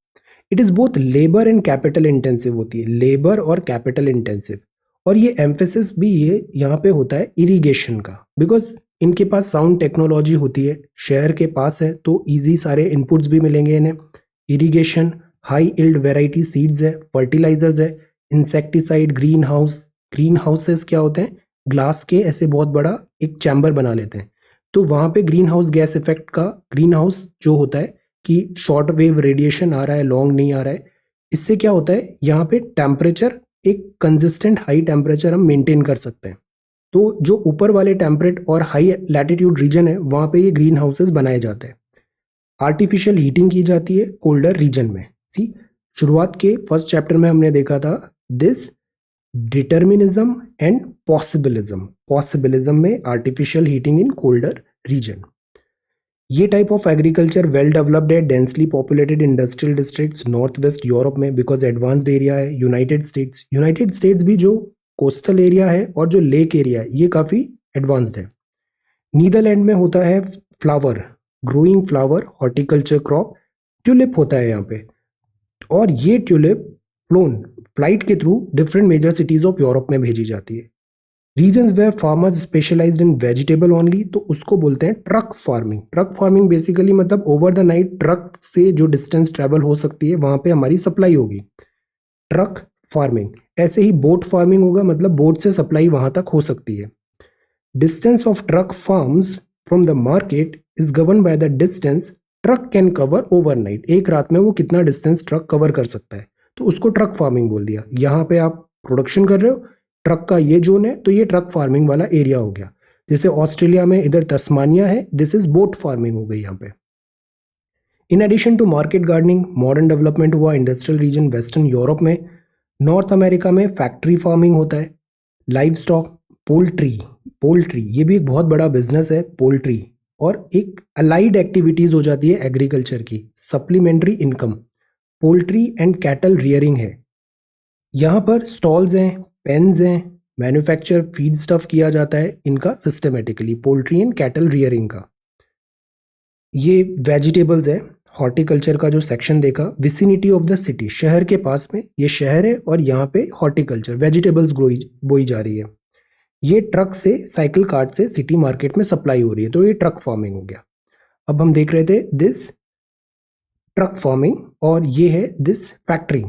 A: It is both labour and capital intensive होती है, लेबर और कैपिटल इंटेंसिव। और ये एम्फेसिस भी ये यहाँ पे होता है इरिगेशन का, बिकॉज इनके पास साउंड टेक्नोलॉजी होती है, शहर के पास है तो इजी सारे इनपुट्स भी मिलेंगे इन्हें। Irrigation, high yield variety seeds है, फर्टिलाइजर्स है, इंसेक्टिसाइड, ग्रीन हाउसेस क्या होते हैं, ग्लास के ऐसे बहुत बड़ा एक चैम्बर बना लेते हैं, तो वहाँ पे ग्रीन हाउस गैस इफेक्ट का, ग्रीन हाउस जो होता है कि शॉर्ट वेव रेडिएशन आ रहा है, लॉन्ग नहीं आ रहा है, इससे क्या होता है यहाँ पे टेम्परेचर, एक कंसिस्टेंट हाई टेम्परेचर हम मेंटेन कर सकते हैं। तो जो ऊपर वाले टेम्परेट और हाई लैटिट्यूड रीजन है वहाँ पे ये ग्रीन हाउसेस बनाए जाते हैं। आर्टिफिशियल हीटिंग की जाती है कोल्डर रीजन में। सी, शुरुआत के फर्स्ट चैप्टर में हमने देखा था this determinism and possibilism, possibilism में artificial heating in colder region. ये type of agriculture well developed है densely populated industrial districts north west Europe में, बिकॉज एडवांस्ड एरिया है। यूनाइटेड स्टेट्स भी जो कोस्टल एरिया है और जो लेक एरिया है ये काफ़ी एडवांस्ड है। नीदरलैंड में होता है flower, growing flower horticulture crop, tulip होता है यहाँ पे, और ये ट्यूलिप फ्लाइट के through different major cities of Europe में भेजी जाती है। Regions where farmers specialised in vegetable only, तो उसको बोलते हैं truck farming. Truck farming basically मतलब ओवर द नाइट ट्रक से जो डिस्टेंस ट्रेवल हो सकती है वहां पे हमारी सप्लाई होगी, ट्रक फार्मिंग। ऐसे ही बोट फार्मिंग होगा, मतलब बोट से सप्लाई वहां तक हो सकती है। Distance of truck farms from the market is govern by the distance truck can cover overnight, एक रात में वो कितना डिस्टेंस ट्रक कवर कर सकता है, तो उसको ट्रक फार्मिंग बोल दिया। यहाँ पे आप प्रोडक्शन कर रहे हो, ट्रक का ये जोन है तो ये ट्रक फार्मिंग वाला एरिया हो गया। जैसे ऑस्ट्रेलिया में इधर तस्मानिया है, दिस इज बोट फार्मिंग हो गई यहाँ पे। In addition to market gardening modern development हुआ इंडस्ट्रियल रीजन वेस्टर्न यूरोप में। नॉर्थ अमेरिका में फैक्ट्री फार्मिंग होता है, लाइव स्टॉक, पोल्ट्री, पोल्ट्री ये भी एक बहुत बड़ा बिजनेस है पोल्ट्री, और एक अलाइड एक्टिविटीज हो जाती है एग्रीकल्चर की, supplementary income. Poultry and cattle rearing है, यहाँ पर स्टॉल्स हैं, पेन्स हैं, मैन्युफैक्चर फीड स्टफ किया जाता है इनका systematically, poultry and cattle rearing का। ये वेजिटेबल्स है, हॉर्टिकल्चर का जो सेक्शन देखा, विसिनिटी ऑफ द सिटी, शहर के पास में ये शहर है और यहाँ पे हॉर्टिकल्चर वेजिटेबल्स बोई जा रही है। ये ट्रक से, साइकिल कार्ट से सिटी मार्केट में सप्लाई हो रही है, तो ये ट्रक फार्मिंग हो गया। अब हम देख रहे थे दिस ट्रक फार्मिंग, और ये है दिस फैक्ट्री।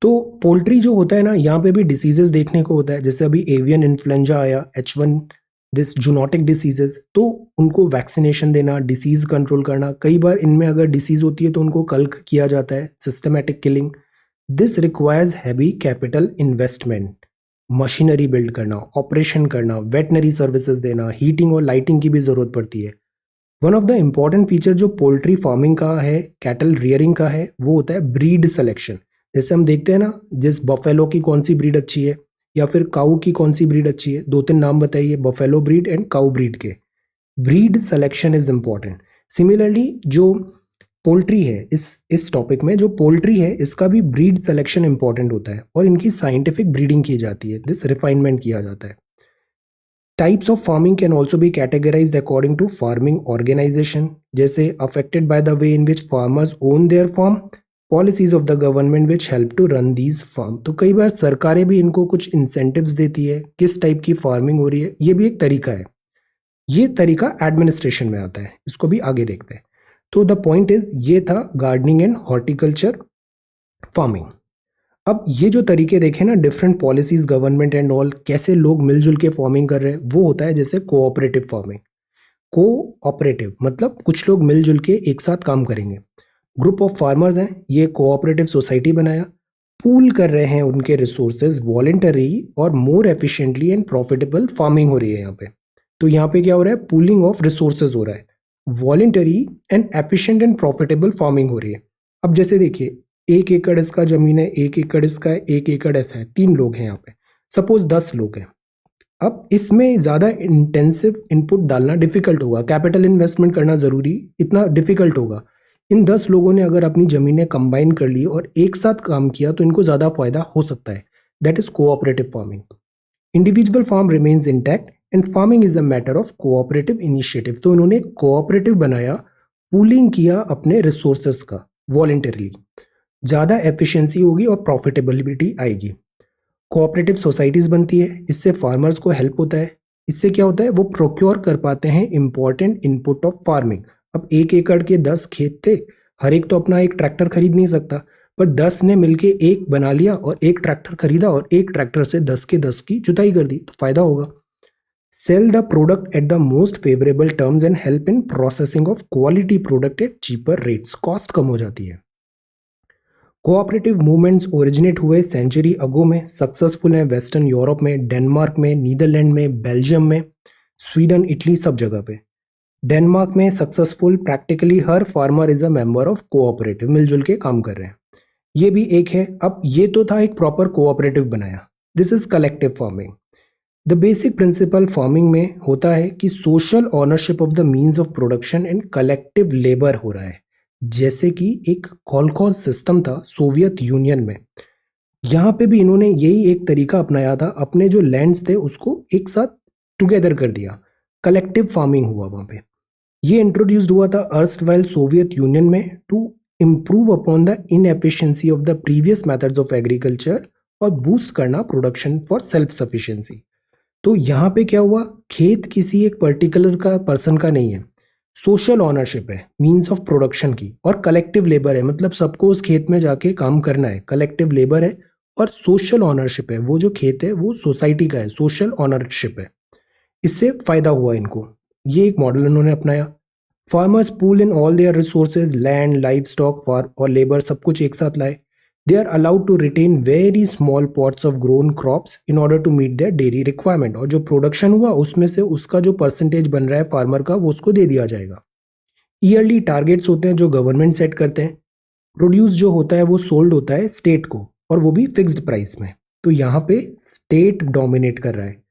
A: तो पोल्ट्री जो होता है ना, यहाँ पे भी डिसीजेस देखने को होता है, जैसे अभी एवियन इन्फ्लुएंजा आया, H1, दिस जूनोटिक डिसीजेस, तो उनको वैक्सीनेशन देना, डिसीज कंट्रोल करना। कई बार इनमें अगर डिसीज होती है तो उनको कल्क किया जाता है, systematic killing. This requires heavy capital investment, machinery build करना, ऑपरेशन करना, वेटनरी सर्विसेज देना, हीटिंग और लाइटिंग की भी ज़रूरत पड़ती है। One of the important feature जो पोल्ट्री फार्मिंग का है, कैटल रियरिंग का है, वो होता है ब्रीड सिलेक्शन। जैसे हम देखते हैं ना, जिस बफेलो की कौन सी ब्रीड अच्छी है, या फिर काऊ की कौन सी ब्रीड अच्छी है, 2-3 नाम बताइए buffalo breed and cow breed के। Breed selection is important. Similarly जो पोल्ट्री है, इस टॉपिक में जो पोल्ट्री है, इसका भी ब्रीड सिलेक्शन इंपॉर्टेंट होता है, और इनकी साइंटिफिक ब्रीडिंग की जाती है, दिस रिफाइनमेंट किया जाता है। Types of farming can also be categorised according to farming organisation, जैसे affected by the way in which farmers own their farm, policies of the government which help to run these farm. तो कई बार सरकारें भी इनको कुछ इंसेंटिव्स देती है, किस टाइप की फार्मिंग हो रही है, ये भी एक तरीका है। ये तरीका एडमिनिस्ट्रेशन में आता है, इसको भी आगे देखते हैं। तो द पॉइंट इज, ये था गार्डनिंग एंड हॉर्टिकल्चर फार्मिंग। अब ये जो तरीके देखे ना, different policies government and all, कैसे लोग मिलजुल के फार्मिंग कर रहे हैं, वो होता है जैसे कोऑपरेटिव फार्मिंग। कोऑपरेटिव मतलब कुछ लोग मिलजुल के एक साथ काम करेंगे। ग्रुप ऑफ फार्मर्स हैं, ये कोऑपरेटिव सोसाइटी बनाया, पूल कर रहे हैं उनके रिसोर्सेज, वॉलेंटरी और मोर एफिशिएंटली एंड प्रॉफिटेबल फार्मिंग हो रही है यहाँ पे। तो यहाँ पे क्या हो रहा है, पूलिंग ऑफ रिसोर्सेज हो रहा है, voluntary and efficient and profitable farming हो रही है। अब जैसे देखिए, 1 एकड़ इसका जमीन है, 1 एकड़ इसका है, 1 एकड़ ऐसा है, 3 लोग हैं यहाँ पे, सपोज 10 लोग हैं। अब इसमें ज़्यादा इंटेंसिव इनपुट डालना डिफिकल्ट होगा, कैपिटल इन्वेस्टमेंट करना ज़रूरी, इतना डिफिकल्ट होगा। इन 10 लोगों ने अगर अपनी ज़मीनें कंबाइन कर ली और एक साथ काम किया तो इनको ज़्यादा फायदा हो सकता है, that is cooperative farming. Individual farm remains intact and farming is a matter of cooperative initiative. तो इन्होंने कोऑपरेटिव बनाया, पूलिंग किया अपने रिसोर्सेस का वॉलेंटरली, ज़्यादा एफिशिएंसी होगी और प्रॉफिटेबिलिटी आएगी। कोऑपरेटिव सोसाइटीज़ बनती है, इससे फार्मर्स को हेल्प होता है। इससे क्या होता है, वो प्रोक्योर कर पाते हैं इंपॉर्टेंट इनपुट ऑफ फार्मिंग। अब 1 एकड़ के 10 खेत थे, हर एक तो अपना एक ट्रैक्टर खरीद नहीं सकता, पर 10 ने मिलके एक बना लिया और एक ट्रैक्टर खरीदा और एक ट्रैक्टर से 10 के 10 की जुताई कर दी, तो फायदा होगा। Sell the product at the most favourable terms and help in processing of quality product at cheaper rates, cost कम हो जाती है। कोऑपरेटिव मूवमेंट्स ओरिजिनेट हुए सेंचुरी अगो में, सक्सेसफुल हैं वेस्टर्न यूरोप में, डेनमार्क में, नीदरलैंड में, बेल्जियम में, स्वीडन, इटली, सब जगह पे। डेनमार्क में सक्सेसफुल, प्रैक्टिकली हर farmer is a member of cooperative, मिलजुल के काम कर रहे हैं। ये भी एक है। अब ये तो था एक प्रॉपर कोऑपरेटिव बनाया, this is collective farming. The basic principle farming में होता है कि social ownership of the means of production and collective labour हो रहा है, जैसे कि एक कॉलकॉज सिस्टम था सोवियत यूनियन में, यहाँ पे भी इन्होंने यही एक तरीका अपनाया था, अपने जो लैंड्स थे उसको एक साथ टुगेदर कर दिया, कलेक्टिव फार्मिंग हुआ वहाँ पे। ये इंट्रोड्यूस्ड हुआ था अर्स्टवाइल सोवियत यूनियन में to improve upon the inefficiency of the previous methods of agriculture और बूस्ट करना प्रोडक्शन फॉर सेल्फ सफिशिएंसी। तो यहाँ पे क्या हुआ, खेत किसी एक पर्टिकुलर का पर्सन का नहीं है, सोशल ऑनरशिप है मींस ऑफ प्रोडक्शन की, और कलेक्टिव लेबर है, मतलब सबको उस खेत में जाके काम करना है, कलेक्टिव लेबर है। और सोशल ऑनरशिप है, वो जो खेत है वो सोसाइटी का है, सोशल ऑनरशिप है। इससे फायदा हुआ इनको, ये एक मॉडल इन्होंने अपनाया। Farmers pool in all their resources, land, livestock और लेबर, सब कुछ एक साथ लाए। They are allowed to retain very small pots of grown crops in order to meet their dairy requirement, और जो प्रोडक्शन हुआ उसमें से उसका जो परसेंटेज बन रहा है फार्मर का, वो उसको दे दिया जाएगा। ईयरली टारगेट्स होते हैं जो गवर्नमेंट सेट करते हैं। प्रोड्यूस जो होता है वो सोल्ड होता है स्टेट को, और वो भी फिक्स्ड प्राइस में। तो यहाँ पे स्टेट डोमिनेट कर रहा है।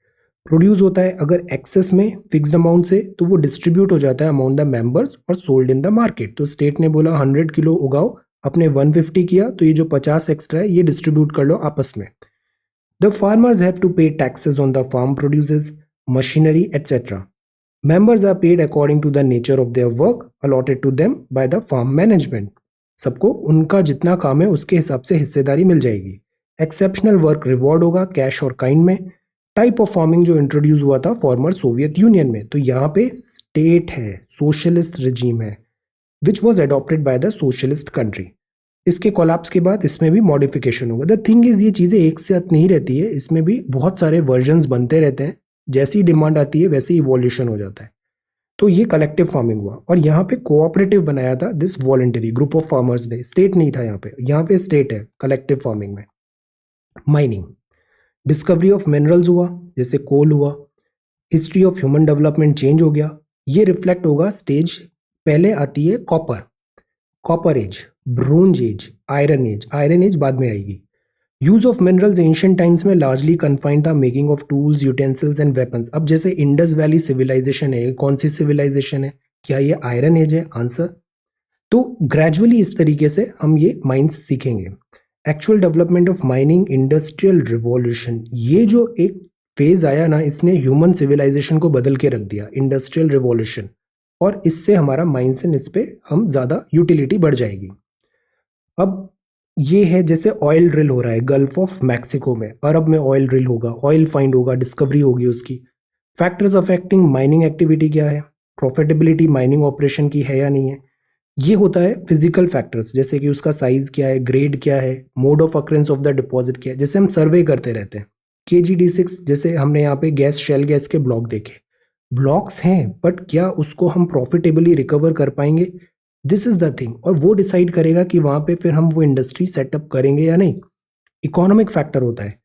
A: प्रोड्यूस होता है अगर एक्सेस में फिक्स्ड अमाउंट से, तो वो डिस्ट्रीब्यूट हो जाता है अमाउंट द मेंबर्स और सोल्ड इन द मार्केट। तो स्टेट ने बोला 100 किलो उगाओ, अपने 150 किया, तो ये जो 50 एक्स्ट्रा है ये डिस्ट्रीब्यूट कर लो आपस में। The farmers have to pay taxes on the farm produces, machinery etcetera. Members are paid according to the nature of their work allotted to them by the farm management. सबको उनका जितना काम है उसके हिसाब से हिस्सेदारी मिल जाएगी। एक्सेप्शनल वर्क रिवॉर्ड होगा कैश और काइंड में। टाइप ऑफ फार्मिंग जो इंट्रोड्यूस हुआ था फॉर्मर सोवियत यूनियन में, तो यहाँ पे स्टेट है, सोशलिस्ट रिजीम है, which was adopted by the socialist country. इसके कोलैप्स के बाद इसमें भी मॉडिफिकेशन होगा। द थिंग इज, ये चीज़ें एक साथ नहीं रहती है, इसमें भी बहुत सारे वर्जन्स बनते रहते हैं। जैसी डिमांड आती है वैसे इवोल्यूशन हो जाता है। तो ये कलेक्टिव फार्मिंग हुआ और यहाँ पे कोऑपरेटिव बनाया था this voluntary group of farmers ने। स्टेट नहीं था यहाँ पे स्टेट है कलेक्टिव फार्मिंग में। माइनिंग, डिस्कवरी ऑफ मिनरल्स हुआ, जैसे कोल हुआ। History of human development change हो गया। ये रिफ्लेक्ट होगा स्टेज, पहले आती है copper, copper age, bronze age, iron age बाद में आएगी। Use of minerals ancient times में लार्जली कन्फाइंड था making of tools, utensils and weapons. अब जैसे इंडस वैली सिविलाइजेशन है, कौन सी सिविलाइजेशन है? क्या ये आयरन एज है? आंसर। तो ग्रेजुअली इस तरीके से हम ये माइंस सीखेंगे। Actual development of mining, industrial revolution, ये जो एक फेज आया ना, इसने ह्यूमन सिविलाइजेशन को बदल के रख दिया, इंडस्ट्रियल रिवॉल्यूशन। और इससे हमारा माइंस एंड इस पे हम ज़्यादा यूटिलिटी बढ़ जाएगी। अब ये है जैसे ऑयल ड्रिल हो रहा है गल्फ ऑफ मैक्सिको में, अरब में ऑयल ड्रिल होगा, ऑयल फाइंड होगा, डिस्कवरी होगी उसकी। फैक्टर्स अफेक्टिंग माइनिंग एक्टिविटी क्या है? प्रॉफिटेबिलिटी माइनिंग ऑपरेशन की है या नहीं है? ये होता है फिजिकल फैक्टर्स, जैसे कि उसका साइज क्या है, ग्रेड क्या है, mode of occurrence of the deposit क्या है। जैसे हम सर्वे करते रहते हैं KGD6, जैसे हमने यहाँ पे गैस, शेल गैस के ब्लॉक देखे, ब्लॉक्स हैं बट क्या उसको हम प्रॉफिटेबली रिकवर कर पाएंगे? दिस इज द थिंग, और वो डिसाइड करेगा कि वहां पे फिर हम वो इंडस्ट्री सेटअप करेंगे या नहीं। इकोनॉमिक फैक्टर होता है,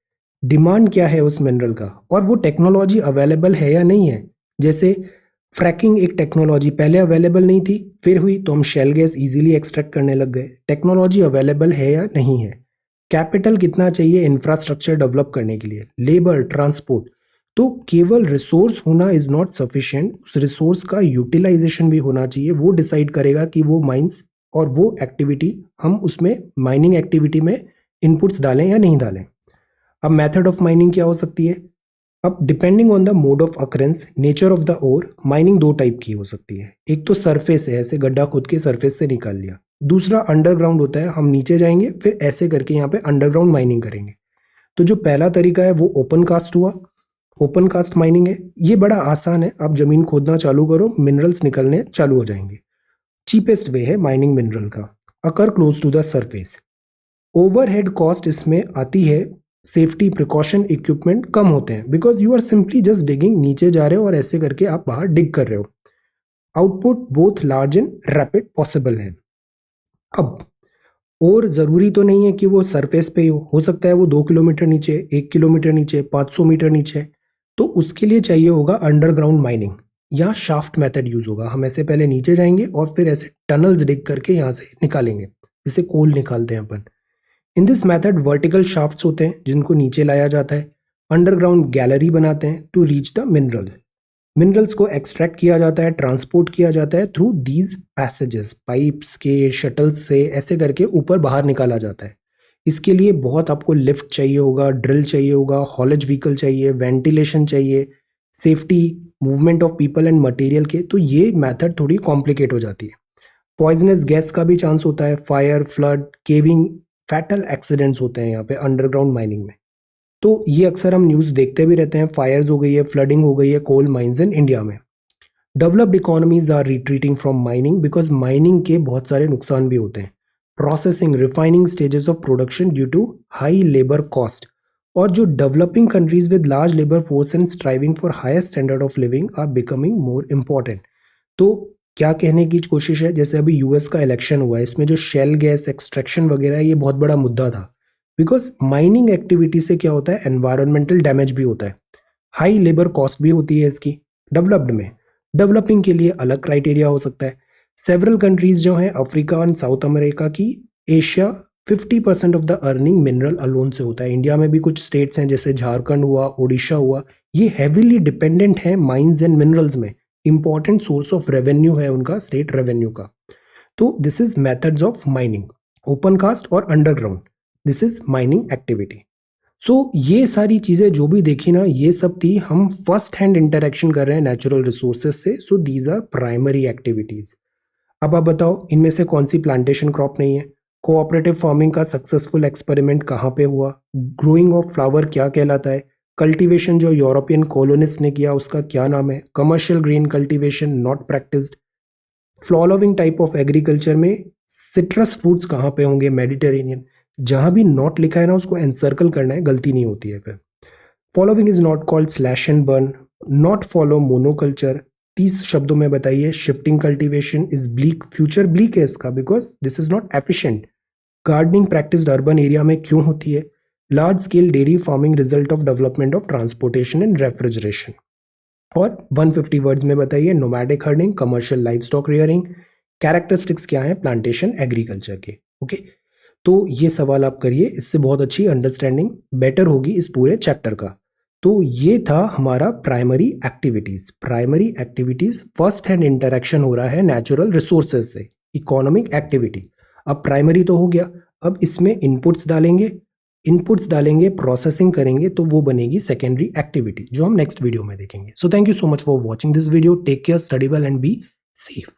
A: डिमांड क्या है उस मिनरल का, और वो टेक्नोलॉजी अवेलेबल है या नहीं है। जैसे फ्रैकिंग एक टेक्नोलॉजी पहले अवेलेबल नहीं थी, फिर हुई तो हम शेल गैस इजीली एक्सट्रैक्ट करने लग गए। टेक्नोलॉजी अवेलेबल है या नहीं है। कैपिटल कितना चाहिए इंफ्रास्ट्रक्चर डेवलप करने के लिए, लेबर, ट्रांसपोर्ट। तो केवल रिसोर्स होना इज नॉट सफिशिएंट, उस रिसोर्स का यूटिलाइजेशन भी होना चाहिए। वो डिसाइड करेगा कि वो माइंस और वो एक्टिविटी हम उसमें माइनिंग एक्टिविटी में इनपुट्स डालें या नहीं डालें। अब मेथड ऑफ माइनिंग क्या हो सकती है? अब depending on the mode of occurrence, nature of the ore, mining दो टाइप की हो सकती है। एक तो सरफेस है, ऐसे गड्ढा खोद के सरफेस से निकाल लिया। दूसरा अंडरग्राउंड होता है, हम नीचे जाएंगे फिर ऐसे करके यहाँ पे अंडरग्राउंड माइनिंग करेंगे। तो जो पहला तरीका है वो ओपन कास्ट हुआ, ओपन कास्ट माइनिंग है। ये बड़ा आसान है, आप जमीन खोदना चालू करो, मिनरल्स निकलने चालू हो जाएंगे। चीपेस्ट वे है माइनिंग मिनरल का, occur close to the surface. Overhead cost इसमें आती है, सेफ्टी प्रिकॉशन इक्विपमेंट कम होते हैं, because you are simply just digging, नीचे जा रहे हो और ऐसे करके आप बाहर डिग कर रहे हो। Output both large and rapid possible है। अब और ज़रूरी तो नहीं है कि वो सरफेस पे ही हो सकता है वो 2 किलोमीटर नीचे, 1 किलोमीटर नीचे, 500 मीटर नीचे। तो उसके लिए चाहिए होगा अंडरग्राउंड माइनिंग या शाफ्ट मेथड यूज होगा। हम ऐसे पहले नीचे जाएंगे और फिर ऐसे टनल्स डिग करके यहाँ से निकालेंगे, जैसे कोल निकालते हैं अपन। In this method vertical shafts होते हैं जिनको नीचे लाया जाता है, अंडरग्राउंड गैलरी बनाते हैं to reach the mineral. Minerals को एक्सट्रैक्ट किया जाता है, ट्रांसपोर्ट किया जाता है थ्रू दीज पैसेजेस, पाइप्स के, शटल्स से, ऐसे करके ऊपर बाहर निकाला जाता है। इसके लिए बहुत आपको लिफ्ट चाहिए होगा, ड्रिल चाहिए होगा, हॉलेज व्हीकल चाहिए, वेंटिलेशन चाहिए, safety, movement of people and material के। तो ये मेथड थोड़ी कॉम्प्लिकेट हो जाती है। पॉइजनस गैस का भी चांस होता है, fire, flood, caving, fatal accidents होते हैं यहाँ पे अंडरग्राउंड माइनिंग में। तो ये अक्सर हम न्यूज़ देखते भी रहते हैं, फायर्स हो गई है, फ्लडिंग हो गई है कोल माइंस इन इंडिया में। Developed economies are retreating from mining because mining के बहुत सारे नुकसान भी होते हैं। Processing, refining stages of production due to high labour cost. और जो developing countries with large labour force and striving for higher standard of living are becoming more important. तो क्या कहने की कोशिश है, जैसे अभी यूएस का इलेक्शन हुआ है, इसमें जो शेल गैस एक्सट्रैक्शन वगैरह है, ये बहुत बड़ा मुद्दा था। बिकॉज माइनिंग एक्टिविटी से क्या होता है, एनवायरमेंटल डैमेज भी होता है, हाई लेबर कॉस्ट भी होती है इसकी डेवलप्ड में। डेवलपिंग के लिए अलग क्राइटेरिया हो सकता है। सेवरल कंट्रीज जो हैं अफ्रीका एंड साउथ अमेरिका की, Asia 50% of the earning mineral alone से होता है। इंडिया में भी कुछ स्टेट्स हैं जैसे झारखंड हुआ, ओडिशा हुआ, ये हैविली डिपेंडेंट है माइंस एंड मिनरल्स में। इंपॉर्टेंट सोर्स ऑफ रेवेन्यू है उनका, स्टेट रेवेन्यू का। तो this is methods of mining, open cast और underground, this is mining activity. So ये सारी चीजें जो भी देखी ना, ये सब थी, हम फर्स्ट हैंड इंटरेक्शन कर रहे हैं नेचुरल रिसोर्सेज से। So these are primary activities. अब आप बताओ इनमें से कौन सी प्लांटेशन क्रॉप नहीं है? कोऑपरेटिव फार्मिंग का सक्सेसफुल एक्सपेरिमेंट कहाँ पे हुआ? ग्रोइंग ऑफ फ्लावर क्या कहलाता है? कल्टीवेशन जो यूरोपियन कॉलोनिस्ट ने किया उसका क्या नाम है? Commercial grain cultivation not practised. Following type of agriculture में सिट्रस फ्रूट्स कहाँ पे होंगे? मेडिटेरेनियन। जहां भी नॉट लिखा है ना उसको एनसर्कल करना है, गलती नहीं होती है फिर। Following is not called slash and burn, not follow monoculture. 30 शब्दों में बताइए, shifting cultivation is bleak, future bleak है इसका because this is not efficient. Gardening practice urban area में क्यों होती है? Large scale dairy farming result of development of transportation and refrigeration. और 150 वर्ड्स में बताइए, nomadic herding, commercial life stock rearing, characteristics क्या है प्लांटेशन एग्रीकल्चर के। ओके, तो ये सवाल आप करिए, इससे बहुत अच्छी अंडरस्टैंडिंग बेटर होगी इस पूरे चैप्टर का। तो ये था हमारा primary activities. Primary activities, first hand interaction हो रहा है नेचुरल रिसोर्सेज से, इकोनॉमिक एक्टिविटी। अब प्राइमरी तो हो गया, अब इसमें इनपुट्स डालेंगे, प्रोसेसिंग करेंगे, तो वो बनेगी सेकेंडरी एक्टिविटी, जो हम नेक्स्ट वीडियो में देखेंगे। So thank you so much for watching this video. Take care, study well and be safe.